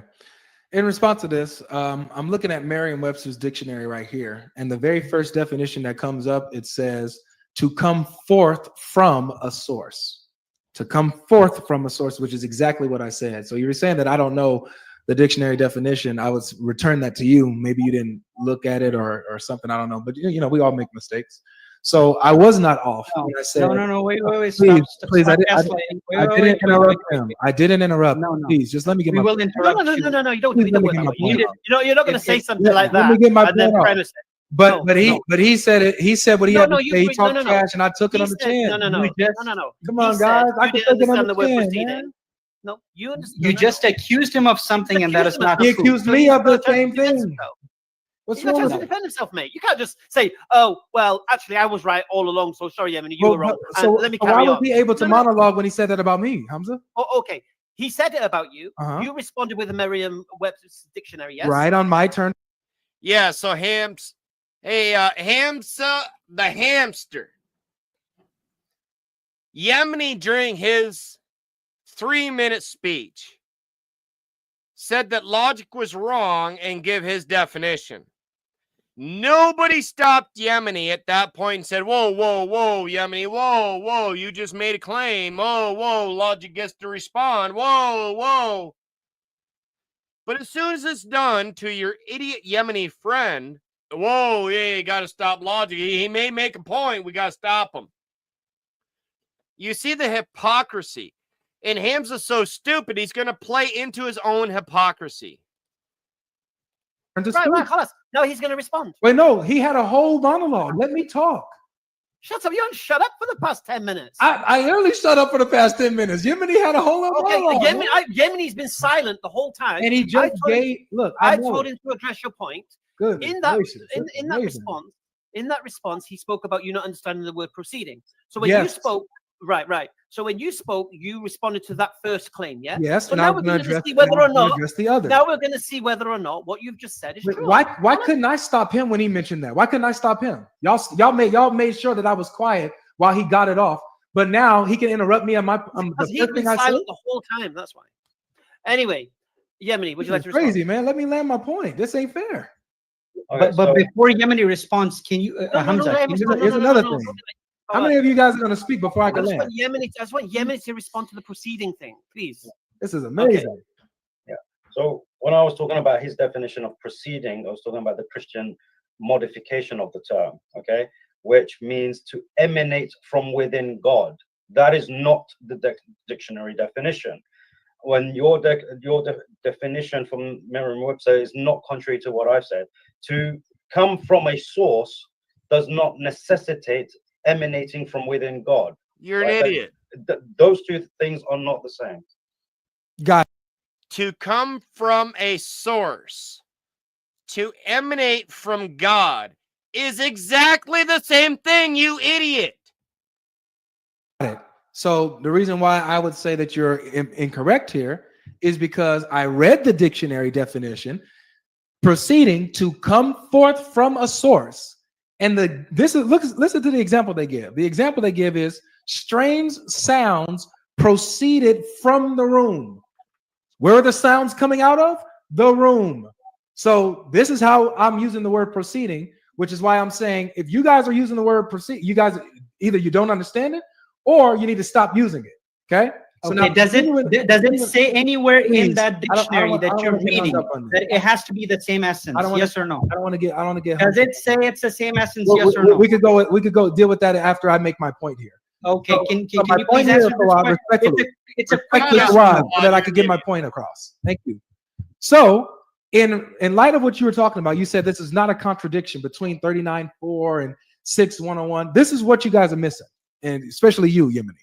In response to this, I'm looking at Merriam-Webster's dictionary right here, and the very first definition that comes up, it says to come forth from a source. To come forth from a source, which is exactly what I said. So you were saying that I don't know the dictionary definition. I would return that to you. Maybe you didn't look at it or something. I don't know. But you know, we all make mistakes. So I was not off. No, when I said, no. Wait. Please, I didn't interrupt him. I didn't interrupt. No, no. Please, just let me get We my will interrupt you. No. You don't. Please You don't let me get my point you know, you're not going to say something like let that. me get my and then point off. premise it. But he said it. He said what he had to say. He talked no. trash, and I took it He on the said- chin. No. Come He on, said guys. I you can didn't take it on understand the the word chin, proceeding. man. No, you understand. You just accused him of something, and that is not He true. accused me of the same thing. What's You got a wrong chance with to it? defend himself, mate. You can't just say, "Oh, well, actually, I was right all along." So sorry, Yemen, you were wrong. So And let me why carry was on. he able to No. monologue when he said that about me, Hamza? Oh, okay. He said it about you. Uh-huh. You responded with a Merriam-Webster's dictionary. Yes. Right on my turn. Yeah, so Hamza the hamster. Yemeni, during his 3-minute speech, said that logic was wrong and give his definition. Nobody stopped Yemeni at that point and said, whoa, Yemeni, whoa, you just made a claim. Whoa, logic gets to respond. Whoa. But as soon as it's done to your idiot Yemeni friend, whoa, yeah, you got to stop logic. He may make a point. We got to stop him. You see the hypocrisy. And Hamza's so stupid, he's going to play into his own hypocrisy. Right, خلاص. Now he's going to respond. Wait, no, he had a whole monologue. Let me talk. Shut up. You haven't shut up for the past 10 minutes. I only shut up for the past 10 minutes. Yemeni had a whole monologue. Yemeni's been silent the whole time. And he just gave, look, I told him to address your point. Good. In that response, he spoke about you not understanding the word proceeding. So when you spoke, right. So when you spoke, you responded to that first claim, yeah? Yes. So now we're going to see whether or not. The other. Now we're going to see whether or not what you've just said is true. Why couldn't I stop him when he mentioned that? Why couldn't I stop him? Y'all made sure that I was quiet while he got it off. But now he can interrupt me on my. Because he's been silent the whole time. That's why. Anyway, Yemeni, would you like to respond? Crazy, man. Let me land my point. This ain't fair. Okay, but before Yemeni responds, can you, Hamza? Here's another thing. How many of you guys are going to speak before I can land? I just want Yemeni to respond to the proceeding thing, please. This is amazing. Okay. Yeah. So when I was talking about his definition of proceeding, I was talking about the Christian modification of the term, okay, which means to emanate from within God. That is not the dictionary definition. When your definition from Merriam-Webster is not contrary to what I've said, to come from a source does not necessitate emanating from within God. You're an idiot. Those two things are not the same. Got to come from a source, to emanate from God, is exactly the same thing, you idiot. it. So the reason why I would say that you're incorrect here is because I read the dictionary definition, proceeding to come forth from a source. And listen to the example they give. The example they give is strange sounds proceeded from the room. Where are the sounds coming out of? The room. So this is how I'm using the word proceeding, which is why I'm saying if you guys are using the word proceed, you guys either you don't understand it or you need to stop using it. Okay. So okay, does it say anywhere in that dictionary that you're reading that it has to be the same essence? Yes or no? I don't want to get. Does it say it's the same essence? Yes or no? We could go deal with that after I make my point here. Okay, so, can you please answer this question? It's a quick yes so that I could get my point across. Thank you. So in light of what you were talking about, you said this is not a contradiction between 39:4 and 6:101. This is what you guys are missing, and especially you, Yemeni.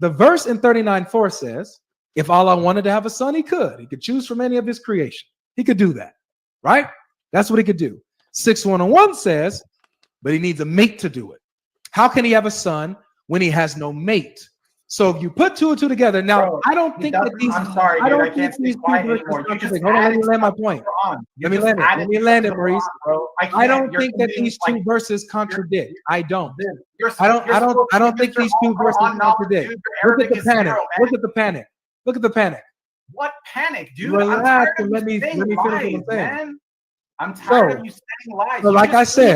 The verse in 39:4 says, if Allah wanted to have a son, he could. He could choose from any of his creation. He could do that, right? That's what he could do. 6:101 says, but he needs a mate to do it. How can he have a son when he has no mate? So if you put two and two together, now Bro, I don't think that these. I'm sorry, I dude. don't I can't think these stay quiet two verses anymore. You just contradict. Hold on, let me added land my stuff to point. the Quran. You Let me just land it. added Let me stuff land to it, the Maurice. Quran, bro. I don't You're think that committing, these two verses contradict. I don't. you're I don't supposed to think use these your two own verses Quran knowledge, contradict. dude. Your Look at Arabic the is panic. zero, man. Look at the panic. Look at the panic. What panic, dude? Relax I'm tired of and you let me saying finish what I'm lies, saying. man. I'm tired So, of you saying lies. So You like I just really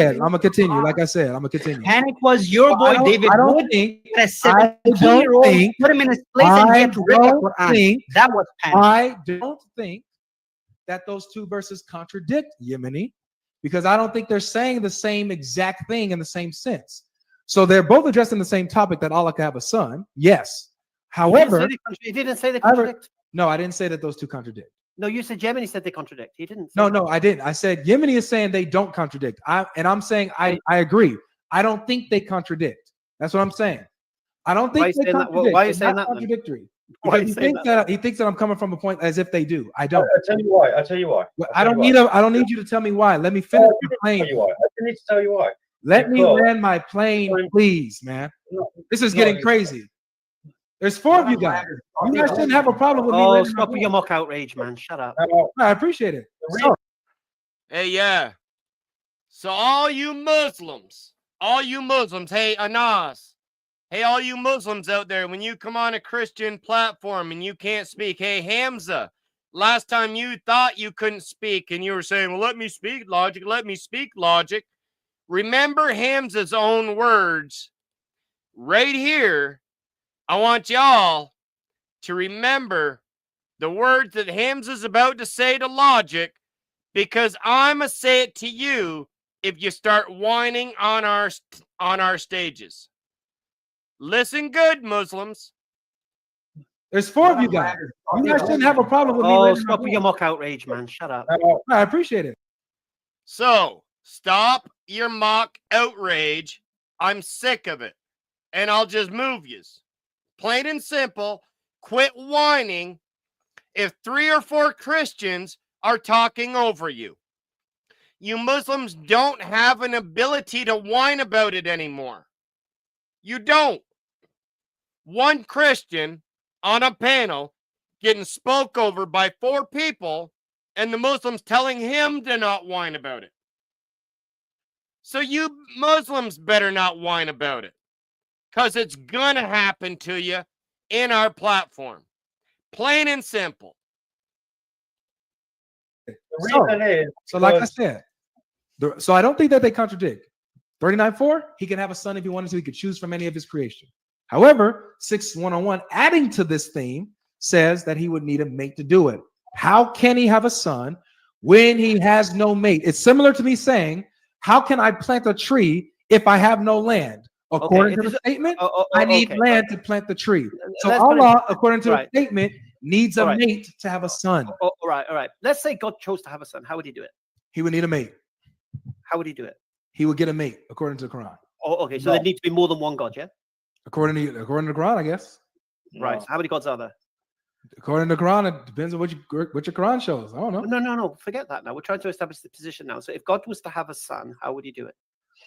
said, I'm gonna continue. Like I said, I'm gonna continue. Panic was your So boy David I don't Wood. think. A I don't 17-year-old, think. put him in his place, and he I had to read the don't Quran. think. That was panic. I don't think that those two verses contradict Yemeni, because I don't think they're saying the same exact thing in the same sense. So they're both addressing the same topic, that Allah can have a son. Yes. However, He didn't say they however- contradict. no, I didn't say that those two contradict. No, you said Gemini said they contradict. He didn't. Say No, that. no, I didn't. I said Yemeni is saying they don't contradict. I'm saying I agree. I don't think they contradict. That's what I'm saying. I don't Why are you think they saying that? contradict. Why are you They're saying not that then? contradictory. Why are Because you saying that? he thinks that I'm coming from a point as if they do. I don't. I tell you why. I tell you why. Well, I'll I tell don't you need why. I don't need you to tell me why. Let me finish I the need to tell you plane. why. I need to tell you why. Let me Because- land my plane, please, man. No, This is no, getting you- crazy. There's four of you guys. You guys shouldn't have a problem with me. Oh, landing my stop with your plane. mock outrage, man. Shut up. No, I appreciate it. So, Hey, yeah. So all you Muslims, hey, Anas, hey, all you Muslims out there, when you come on a Christian platform and you can't speak, hey, Hamza, last time you thought you couldn't speak and you were saying, well, let me speak logic, remember Hamza's own words right here. I want y'all to remember the words that Hamza's about to say to logic, because I'm going to say it to you if you start whining on our stages. Listen good, Muslims. there's four of you guys. You guys shouldn't have a problem with me. Oh, landing my stop with your plane. mock outrage, man. Shut up. no, I appreciate it. So stop your mock outrage. I'm sick of it. And I'll just move yous. Plain and simple. Quit whining if 3 or 4 Christians are talking over you. You Muslims don't have an ability to whine about it anymore. You don't. One Christian on a panel getting spoke over by 4 people, and the Muslims telling him to not whine about it. So you Muslims better not whine about it, because it's gonna happen to you in our platform. Plain and simple. the reason is So like I because- said, so I don't think that they contradict. 39:4, he can have a son if he wanted to. He could choose from any of his creation. However, 6:101, adding to this theme, says that he would need a mate to do it. How can he have a son when he has no mate? It's similar to me saying, how can I plant a tree if I have no land? According to the statement, I need okay. land to plant the tree. So Let's put it- Allah, according to right. the statement, needs a All right. mate to have a son. All right, all right. Let's say God chose to have a son. How would he do it? He would need a mate. How would he do it? He would get a mate, according to the Quran. Oh, okay. So No. there need to be more than one God, yeah? According to the Quran, I guess. Right. So how many gods are there? According to the Quran, it depends on what your Quran shows. I don't know. No. Forget that now. We're trying to establish the position now. So if God was to have a son, how would he do it?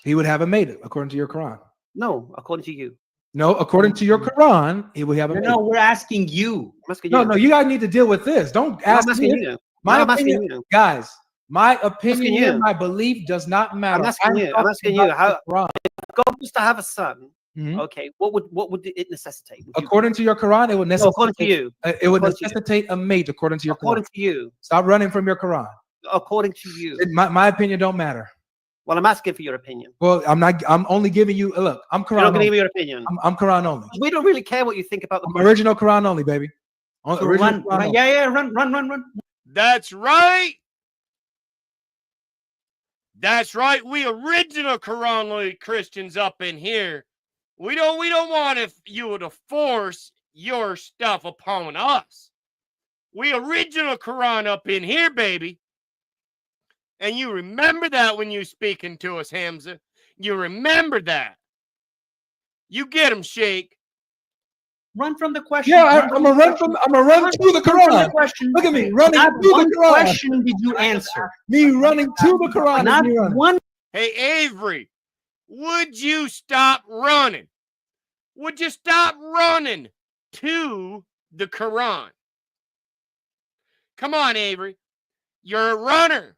He would have a mate, according to your Quran. No, according to you. No, according to your Quran, he would have a mate. No, we're asking you. I'm asking No, you. no, you guys need to deal with this. Don't No, I'm ask asking me. you. My No, I'm asking opinion, you. guys. My opinion you. and my belief does not matter. asking you. I'm talking asking you, about how- the Quran. If God was to have a son, Mhm. okay, what would it necessitate? Would you- According to your Quran, it would No, necessitate. according to you. It would According to you. necessitate a mate, according to your According Quran. to you. Stop running from your Quran. According to you. My opinion don't matter. Well, I'm asking for your opinion. Well, I'm not. I'm only giving you. Look, I'm You're not Quran. going to give Only. me your opinion. I'm Quran only. We don't really care what you think about the I'm original Quran only, baby. So Original run, Quran run, only. yeah, run. That's right. That's right. We original Quran Christians up in here. We don't want you to force your stuff upon us. We original Quran up in here, baby. And you remember that when you speaking to us, Hamza. You remember that. You get him, Sheikh. Run from the question. Yeah, I'm gonna run from. I'm gonna run to the Quran. question. Look at me running Not to one the Quran. question did you answer. Me running to the Quran. Not is me running. one Hey, Avery, would you stop running? Would you stop running to the Quran? Come on, Avery. You're a runner.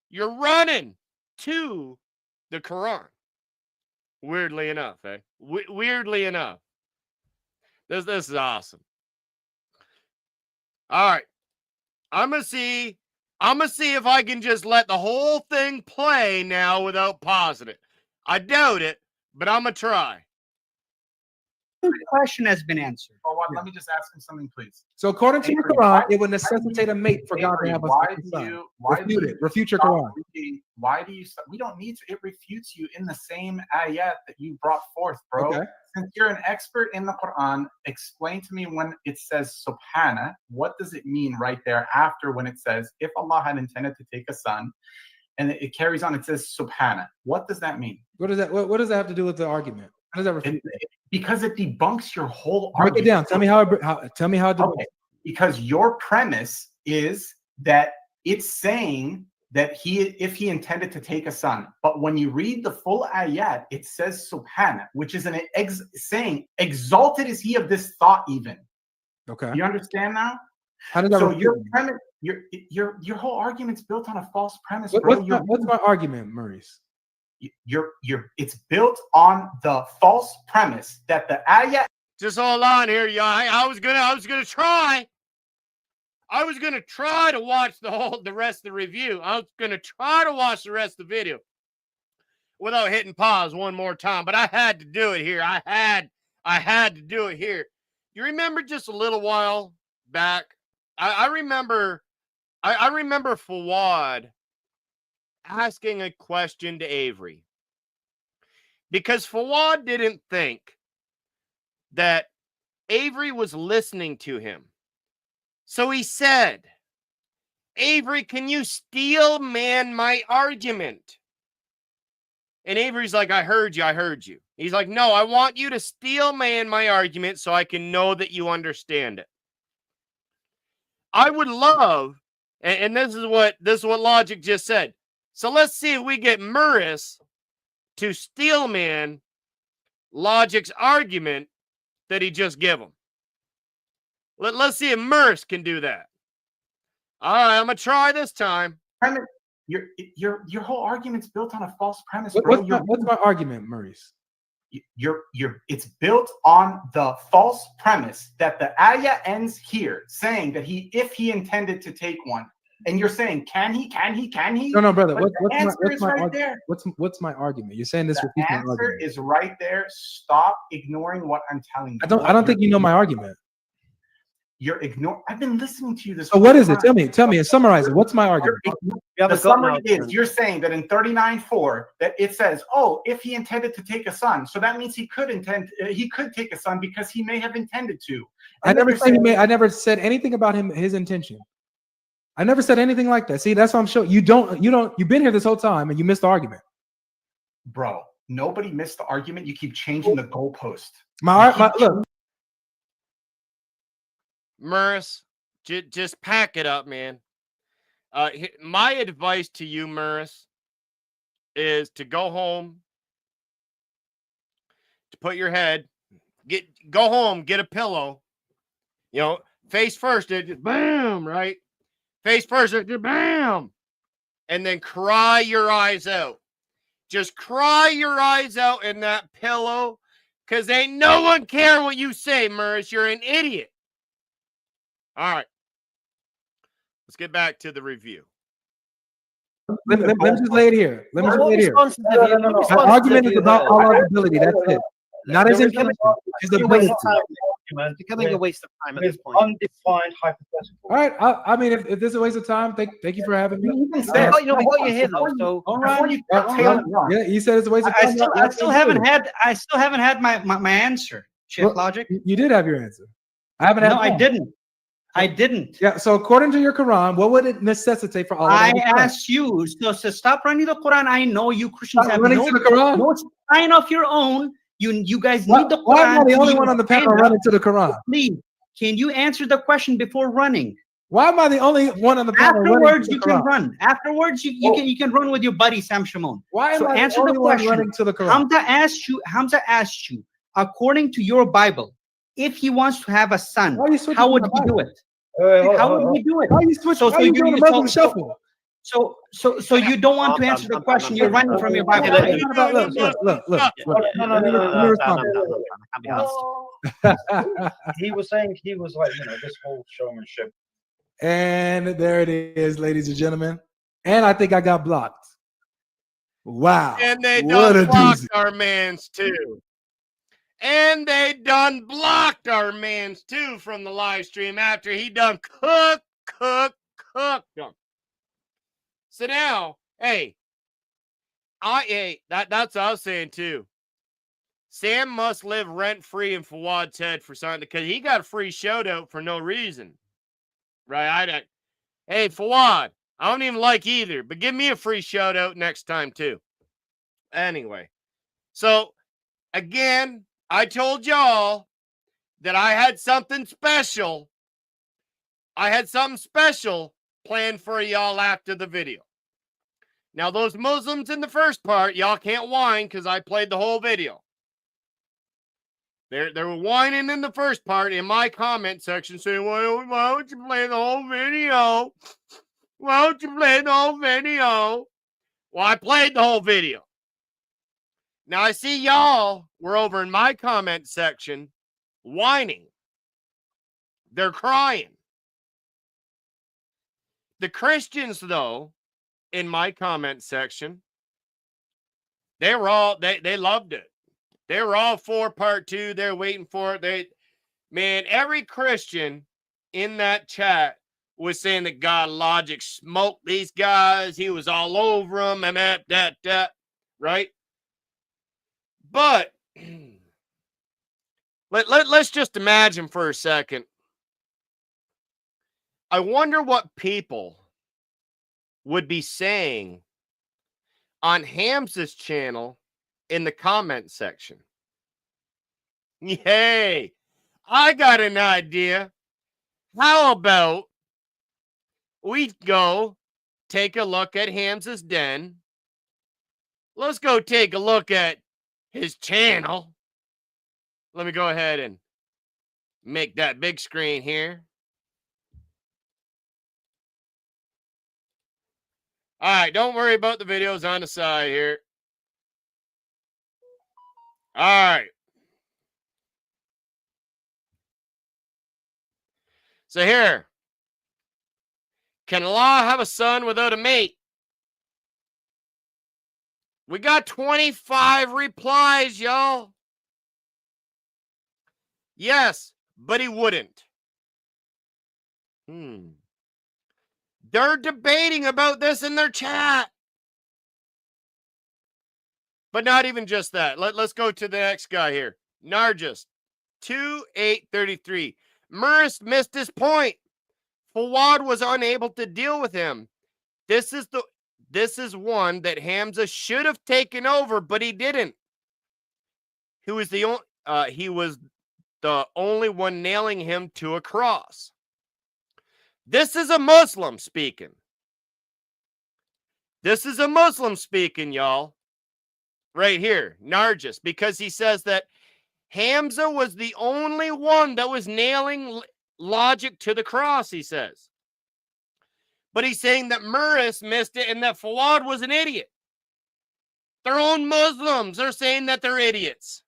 You're running to the Quran. Weirdly enough, eh? Weirdly enough. This is awesome. All right. I'm gonna see if I can just let the whole thing play now without pausing it. I doubt it, but I'm gonna try. The question has been answered. Oh, what, let me just ask him something, please. So according to your Avery, Quran, why- it would necessitate a mate for God to Avery, have a why second do son. you? Why do Refute you it. Refute your stop Quran. reading? Why do you? We don't need to. It refutes you in the same ayat that you brought forth, bro. Okay. Since you're an expert in the Quran, explain to me when it says subhana, what does it mean right there after when it says, if Allah had intended to take a son, and it carries on, it says subhana. What does that mean? What does that? What does that have to do with the argument? How does that refute? Because it debunks your whole Break it argument. down. Tell me how. Tell me how. Okay. Because your premise is that it's saying that if he intended to take a son, but when you read the full ayat, it says subhana, which is saying exalted is he of this thought even. Okay. You understand now? How does that? So refute your me? premise, your whole argument's built on a false premise, bro. What's my argument, Maurice? It's built on the false premise that the ayat. Just hold on here, y'all. I was gonna try. I was gonna try to watch the rest of the review. I was gonna try to watch the rest of the video without hitting pause one more time, but I had to do it here. I had to do it here. You remember just a little while back? I remember Fawad asking a question to Avery because Fawad didn't think that Avery was listening to him. So he said, Avery, can you steel man my argument? And Avery's like, I heard you. He's like, no, I want you to steel man my argument so I can know that you understand it. I would love, and this is what Logic just said. So let's see if we get Murris to steel man Logic's argument that he just gave him. Let's see if Murris can do that. All right, I'm gonna try this time. Your whole argument's built on a false premise, bro. What's my argument, Maurice? It's built on the false premise that the ayah ends here saying that if he intended to take one, and you're saying can he? No, brother. But the answer is right there. What's my argument? You're saying this The refutes my answer argument. is right there. Stop ignoring what I'm telling you. I don't think you know my argument. You're ignoring. I've been listening to you this. So what is it? Tell me and summarize it. What's my argument? The summary is you're saying that in 39:4 that it says, oh, if he intended to take a son, so that means he could take a son because he may have intended to. I never said anything about his intention. I never said anything like that. See, that's what I'm showing. You've been here this whole time and you missed the argument. Bro, nobody missed the argument. You keep changing the goalpost. Look. Murris, just pack it up, man. My advice to you, Murris, is to go home, to put your head, go home, get a pillow, face first, just bam, right? Face first, just bam, and then cry your eyes out. Just cry your eyes out in that pillow, because ain't no one care what you say, Murris. You're an idiot. All right. Let's get back to the review. Let me just lay it here. No. My argument is about Allah's ability. That's it. Not his intention. His ability. It's becoming a waste of time at this point. Undefined hypothetical. All right. I mean, if this is a waste of time, thank you for having me. We got you here though. So All right. Yeah, you said it's a waste of time. I still haven't had my answer. Sheikh Logic. You did have your answer. I haven't had. No, I didn't. Yeah. So according to your Quran, what would it necessitate for Allah? I asked you. So stop running the Quran. I know you Christians have running to the Quran. no sign of your own. You guys need the Quran. Why am I the only one on the panel running to the Quran? Please, can you answer the question before running? Why am I the only one on the panel running Afterwards, to the you can Quran? run. Afterwards, you can run with your buddy Sam Shimon. Why am So I the answer only the one question. running to the Quran? Hamza asked you, according to your Bible, if he wants to have a son, Why are you switching how to would my he do Bible? it? How would he do it? Why are you switching? So Why are you doing the Muslim shuffle? So you don't want to answer the question. You're running from your Bible. Okay, right? It's not about- look. Let me respond. I can't be asked. He was saying he was like, this whole showmanship. And there it is, ladies and gentlemen. And I think I got blocked. Wow. And they What a done blocked doozy. our mans too. And they done blocked our mans too from the live stream after he done cooked them. So now, hey, that's what I was saying too. Sam must live rent free in Fawad's head for something because he got a free shout out for no reason. Right? Hey, Fawad, I don't even like either, but give me a free shout out next time too. Anyway, so again, I told y'all that I had something special. I had something special planned for y'all after the video. Now, those Muslims in the first part, y'all can't whine because I played the whole video. They were whining in the first part in my comment section saying, why don't you play the whole video? Why don't you play the whole video? Well, I played the whole video. Now, I see y'all were over in my comment section whining. They're crying. The Christians, though, in my comment section, they loved it. They were all for part 2. They're waiting for it. Man, every Christian in that chat was saying that GodLogic smoked these guys. He was all over them and that, right? But let's just imagine for a second. I wonder what people would be saying on Hamza's channel in the comment section. Hey, I got an idea. How about we go take a look at Hamza's den? Let's go take a look at his channel. Let me go ahead and make that big screen here. All right, don't worry about the videos on the side here. All right. So here. Can Allah have a son without a mate? We got 25 replies, y'all. Yes, but he wouldn't. They're debating about this in their chat. But not even just that. Let's go to the next guy here. Nargis, 2833. Muris missed his point. Fawad was unable to deal with him. This is one that Hamza should have taken over, but he didn't. He was the only one nailing him to a cross. This is a Muslim speaking. This is a Muslim speaking, y'all. Right here, Nargis, because he says that Hamza was the only one that was nailing logic to the cross, he says. But he's saying that Muris missed it and that Fawad was an idiot. Their own Muslims are saying that they're idiots.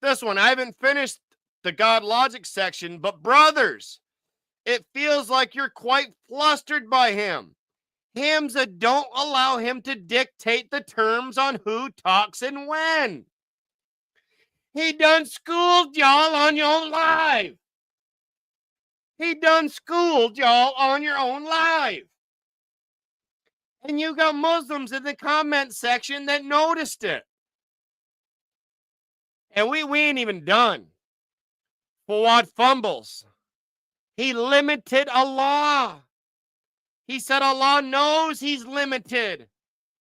This one, I haven't finished the GodLogic section, but brothers, it feels like you're quite flustered by him. Hamza, don't allow him to dictate the terms on who talks and when. He done schooled y'all on your own live. He done schooled y'all on your own live. And you got Muslims in the comment section that noticed it. And we ain't even done. Fawad fumbles. He limited Allah. He said Allah knows he's limited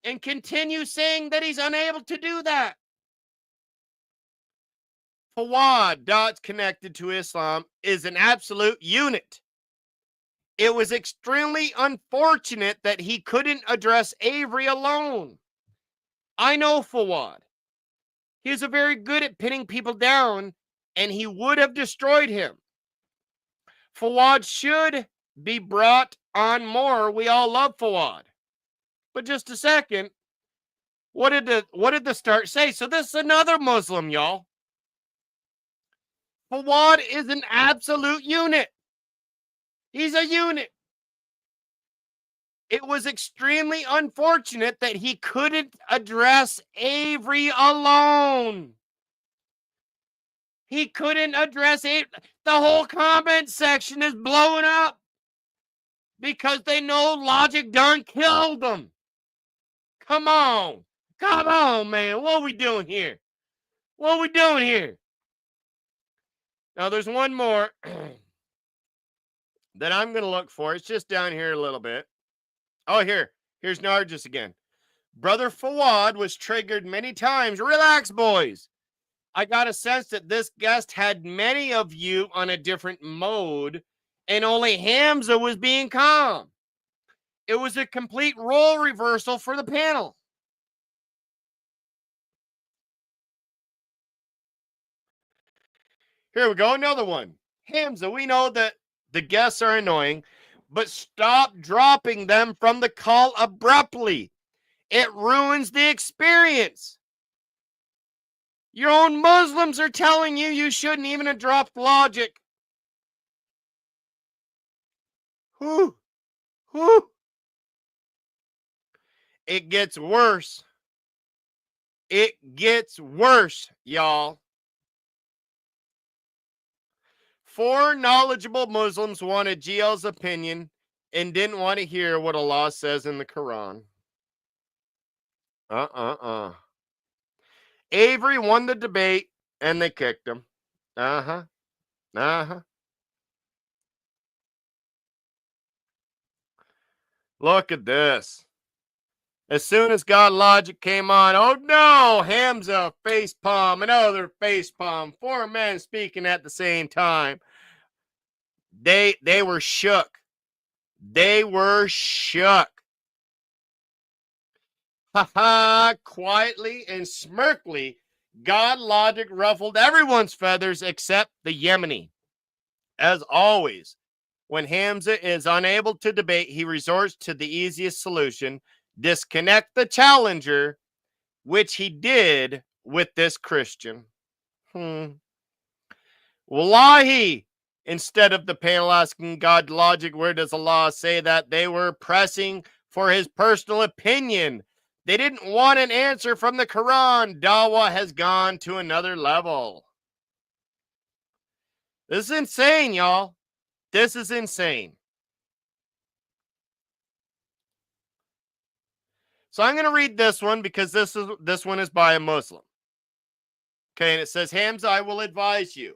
and continues saying that he's unable to do that. Fawad, dots connected to Islam, is an absolute unit. It was extremely unfortunate that he couldn't address Avery alone. I know Fawad. He is very good at pinning people down, and he would have destroyed him. Fawad should be brought on more. We all love Fawad. But just a second, what did the start say? So this is another Muslim, y'all. Fawad is an absolute unit. He's a unit. It was extremely unfortunate that he couldn't address Avery alone. He couldn't address it. The whole comment section is blowing up because they know Logic done killed them. Come on. Come on, man. What are we doing here? What are we doing here? Now, there's one more that I'm going to look for. It's just down here a little bit. Oh, here's Nargis again. Brother Fawad was triggered many times. Relax, boys. I got a sense that this guest had many of you on a different mode, and only Hamza was being calm. It was a complete role reversal for the panel. Here we go, another one. Hamza, we know that the guests are annoying, but stop dropping them from the call abruptly. It ruins the experience. Your own Muslims are telling you you shouldn't even have dropped Logic. Whew. It gets worse. It gets worse, y'all. 4 knowledgeable Muslims wanted GL's opinion and didn't want to hear what Allah says in the Quran. Avery won the debate and they kicked him. Look at this. As soon as GodLogic came on, oh no, Hamza facepalm, another facepalm, 4 men speaking at the same time. They were shook. They were shook. Quietly and smirkly, GodLogic ruffled everyone's feathers except the Yemeni. As always, when Hamza is unable to debate, he resorts to the easiest solution: disconnect the challenger, which he did with this Christian. Wallahi, instead of the panel asking GodLogic, where does Allah say that, they were pressing for his personal opinion. They didn't want an answer from the Quran. Dawah has gone to another level. This is insane, y'all. This is insane. So I'm going to read this one because this one is by a Muslim. Okay, and it says, Hamza, I will advise you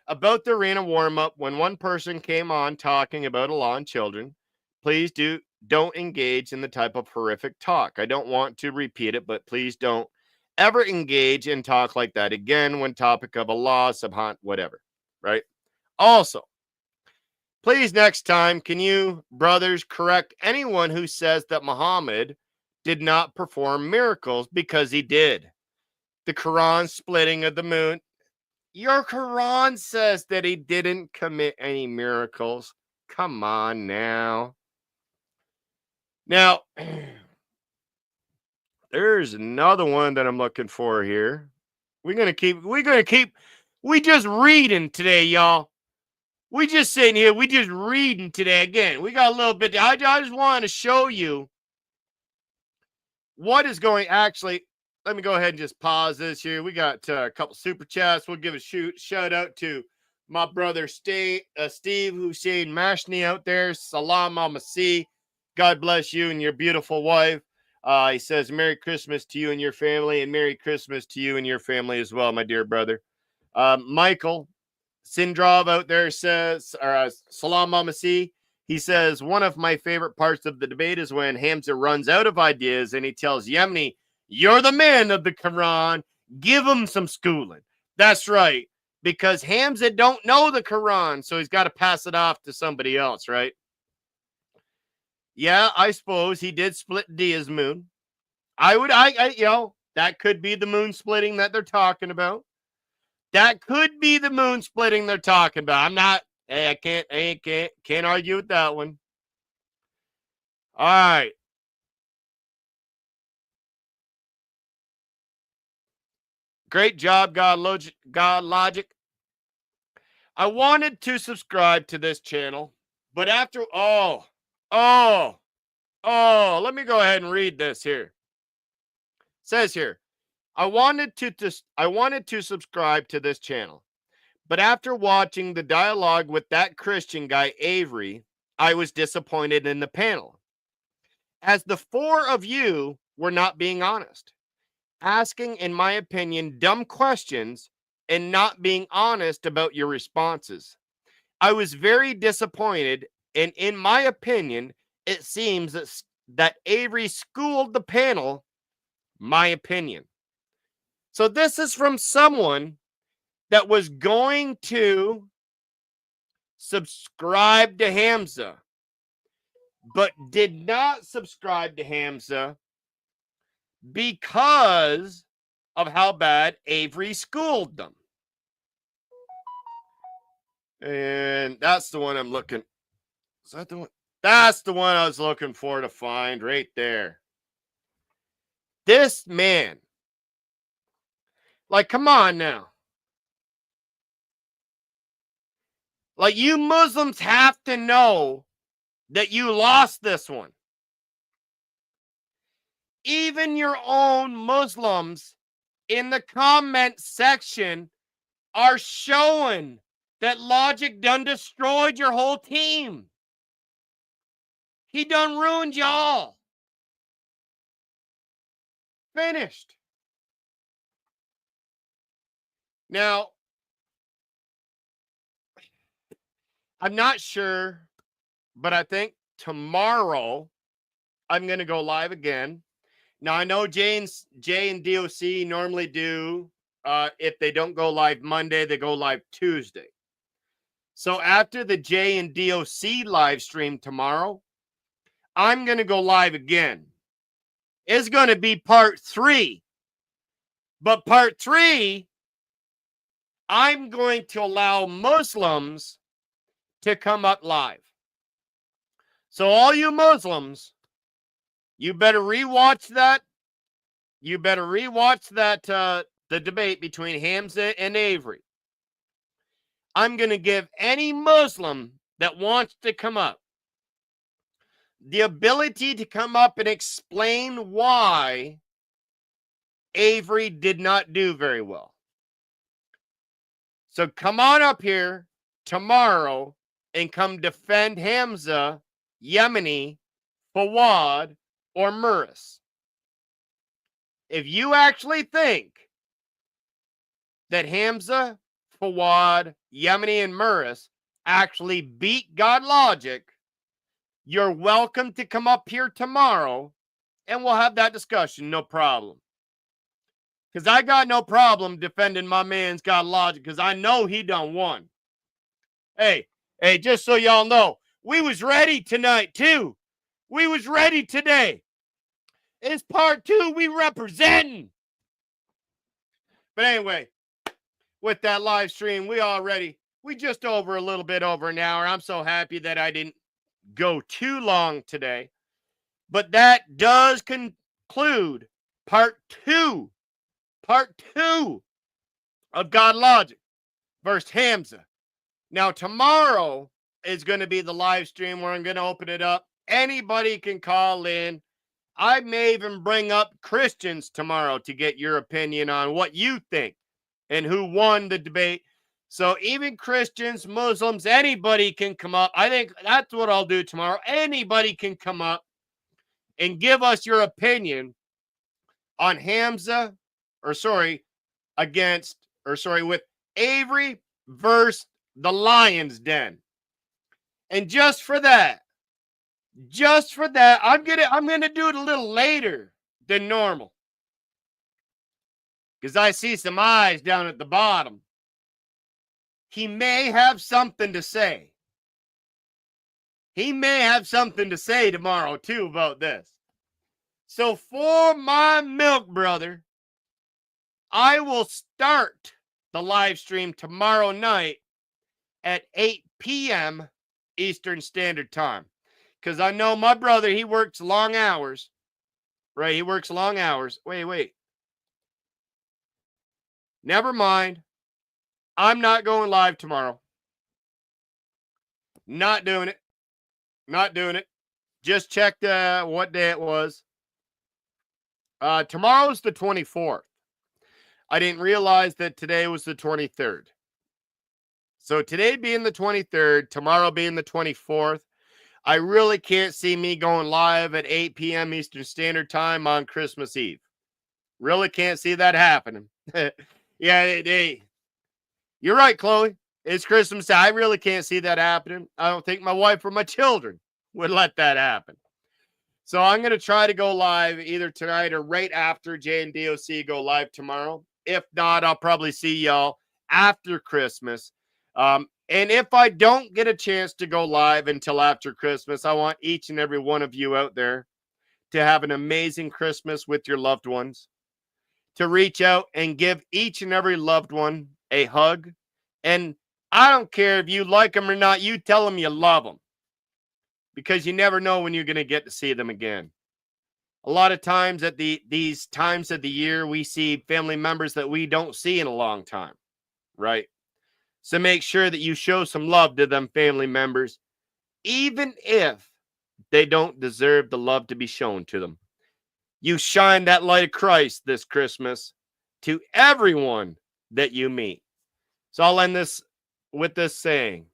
about the arena warm-up. When one person came on talking about Allah and children, please don't engage in the type of horrific talk. I don't want to repeat it, but please don't ever engage in talk like that again when topic of Allah, subhan, whatever, right? Also, please next time, can you, brothers, correct anyone who says that Muhammad did not perform miracles, because he did. The Quran splitting of the moon. Your Quran says that he didn't commit any miracles. Come on now. Now, there's another one that I'm looking for here. We just reading today, y'all. We just sitting here, we just reading today again. We got a little bit, I just wanted to show you what is going, actually, let me go ahead and just pause this here. We got a couple super chats. We'll give a shout out to my brother Steve Hussein Mashni out there. Salam Amasi. God bless you and your beautiful wife. He says, Merry Christmas to you and your family, and Merry Christmas to you and your family as well, my dear brother. Michael Sindrov out there says, Salam Amasi. He says, one of my favorite parts of the debate is when Hamza runs out of ideas and he tells Yemeni, you're the man of the Quran. Give him some schooling. That's right. Because Hamza don't know the Quran, so he's got to pass it off to somebody else, right? Yeah, I suppose he did split Dia's moon. That could be the moon splitting that they're talking about. That could be the moon splitting they're talking about. I'm not, hey, I can't argue with that one. All right. Great job, GodLogic. I wanted to subscribe to this channel, but after, let me go ahead and read this here. It says here, I wanted to subscribe to this channel, but after watching the dialogue with that Christian guy, Avery, I was disappointed in the panel, as the four of you were not being honest, asking, in my opinion, dumb questions and not being honest about your responses. I was very disappointed, and in my opinion, it seems that Avery schooled the panel, my opinion. So this is from someone that was going to subscribe to Hamza, but did not subscribe to Hamza because of how bad Avery schooled them. And that's the one I'm looking. Is that the one? That's the one I was looking for to find right there. This man. Like, come on now. Like, you Muslims have to know that you lost this one. Even your own Muslims in the comment section are showing that Logic done destroyed your whole team. He done ruined y'all. Finished. Now, I'm not sure, but I think tomorrow I'm going to go live again. Now, I know J and DOC normally do, if they don't go live Monday, they go live Tuesday. So after the J and DOC live stream tomorrow, I'm going to go live again. It's going to be part 3. But part 3, I'm going to allow Muslims to come up live. So all you Muslims, you better rewatch that. You better rewatch that, the debate between Hamza and Avery. I'm going to give any Muslim that wants to come up the ability to come up and explain why Avery did not do very well. So come on up here tomorrow and come defend Hamza, Yemeni, Fawad, or Murris. If you actually think that Hamza, Fawad, Yemeni, and Murris actually beat GodLogic, you're welcome to come up here tomorrow and we'll have that discussion, no problem. Because I got no problem defending my man's GodLogic because I know he done won. Hey, just so y'all know, we was ready tonight too. We was ready today. It's part 2, we representing. But anyway, with that live stream, we just over a little bit over an hour. I'm so happy that I didn't go too long today. But that does conclude part 2 of GodLogic versus Hamza. Now, tomorrow is going to be the live stream where I'm going to open it up. Anybody can call in. I may even bring up Christians tomorrow to get your opinion on what you think and who won the debate. So even Christians, Muslims, anybody can come up. I think that's what I'll do tomorrow. Anybody can come up and give us your opinion on Hamza, with Avery versus the Lion's Den. And just for that, I'm gonna do it a little later than normal. because I see some eyes down at the bottom. He may have something to say. He may have something to say tomorrow, too, about this. So for my milk brother, I will start the live stream tomorrow night at 8 p.m. Eastern Standard Time. Because I know my brother, he works long hours. Right, he works long hours. Wait. Never mind. I'm not going live tomorrow. Not doing it. Not doing it. Just checked what day it was. Tomorrow's the 24th. I didn't realize that today was the 23rd. So today being the 23rd, tomorrow being the 24th, I really can't see me going live at 8 p.m. Eastern Standard Time on Christmas Eve. Really can't see that happening. You're right, Chloe. It's Christmas Day. I really can't see that happening. I don't think my wife or my children would let that happen. So I'm going to try to go live either tonight or right after Jay and DOC go live tomorrow. If not, I'll probably see y'all after Christmas. And if I don't get a chance to go live until after Christmas, I want each and every one of you out there to have an amazing Christmas with your loved ones, to reach out and give each and every loved one a hug. And I don't care if you like them or not, you tell them you love them, because you never know when you're going to get to see them again. A lot of times at these times of the year, we see family members that we don't see in a long time, right? So make sure that you show some love to them family members, even if they don't deserve the love to be shown to them. You shine that light of Christ this Christmas to everyone that you meet. So I'll end this with this saying.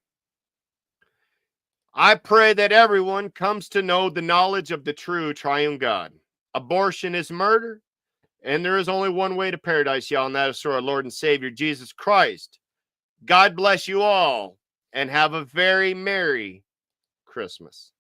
I pray that everyone comes to know the knowledge of the true triune God. Abortion is murder, and there is only one way to paradise, y'all, and that is through our Lord and Savior, Jesus Christ. God bless you all, and have a very Merry Christmas.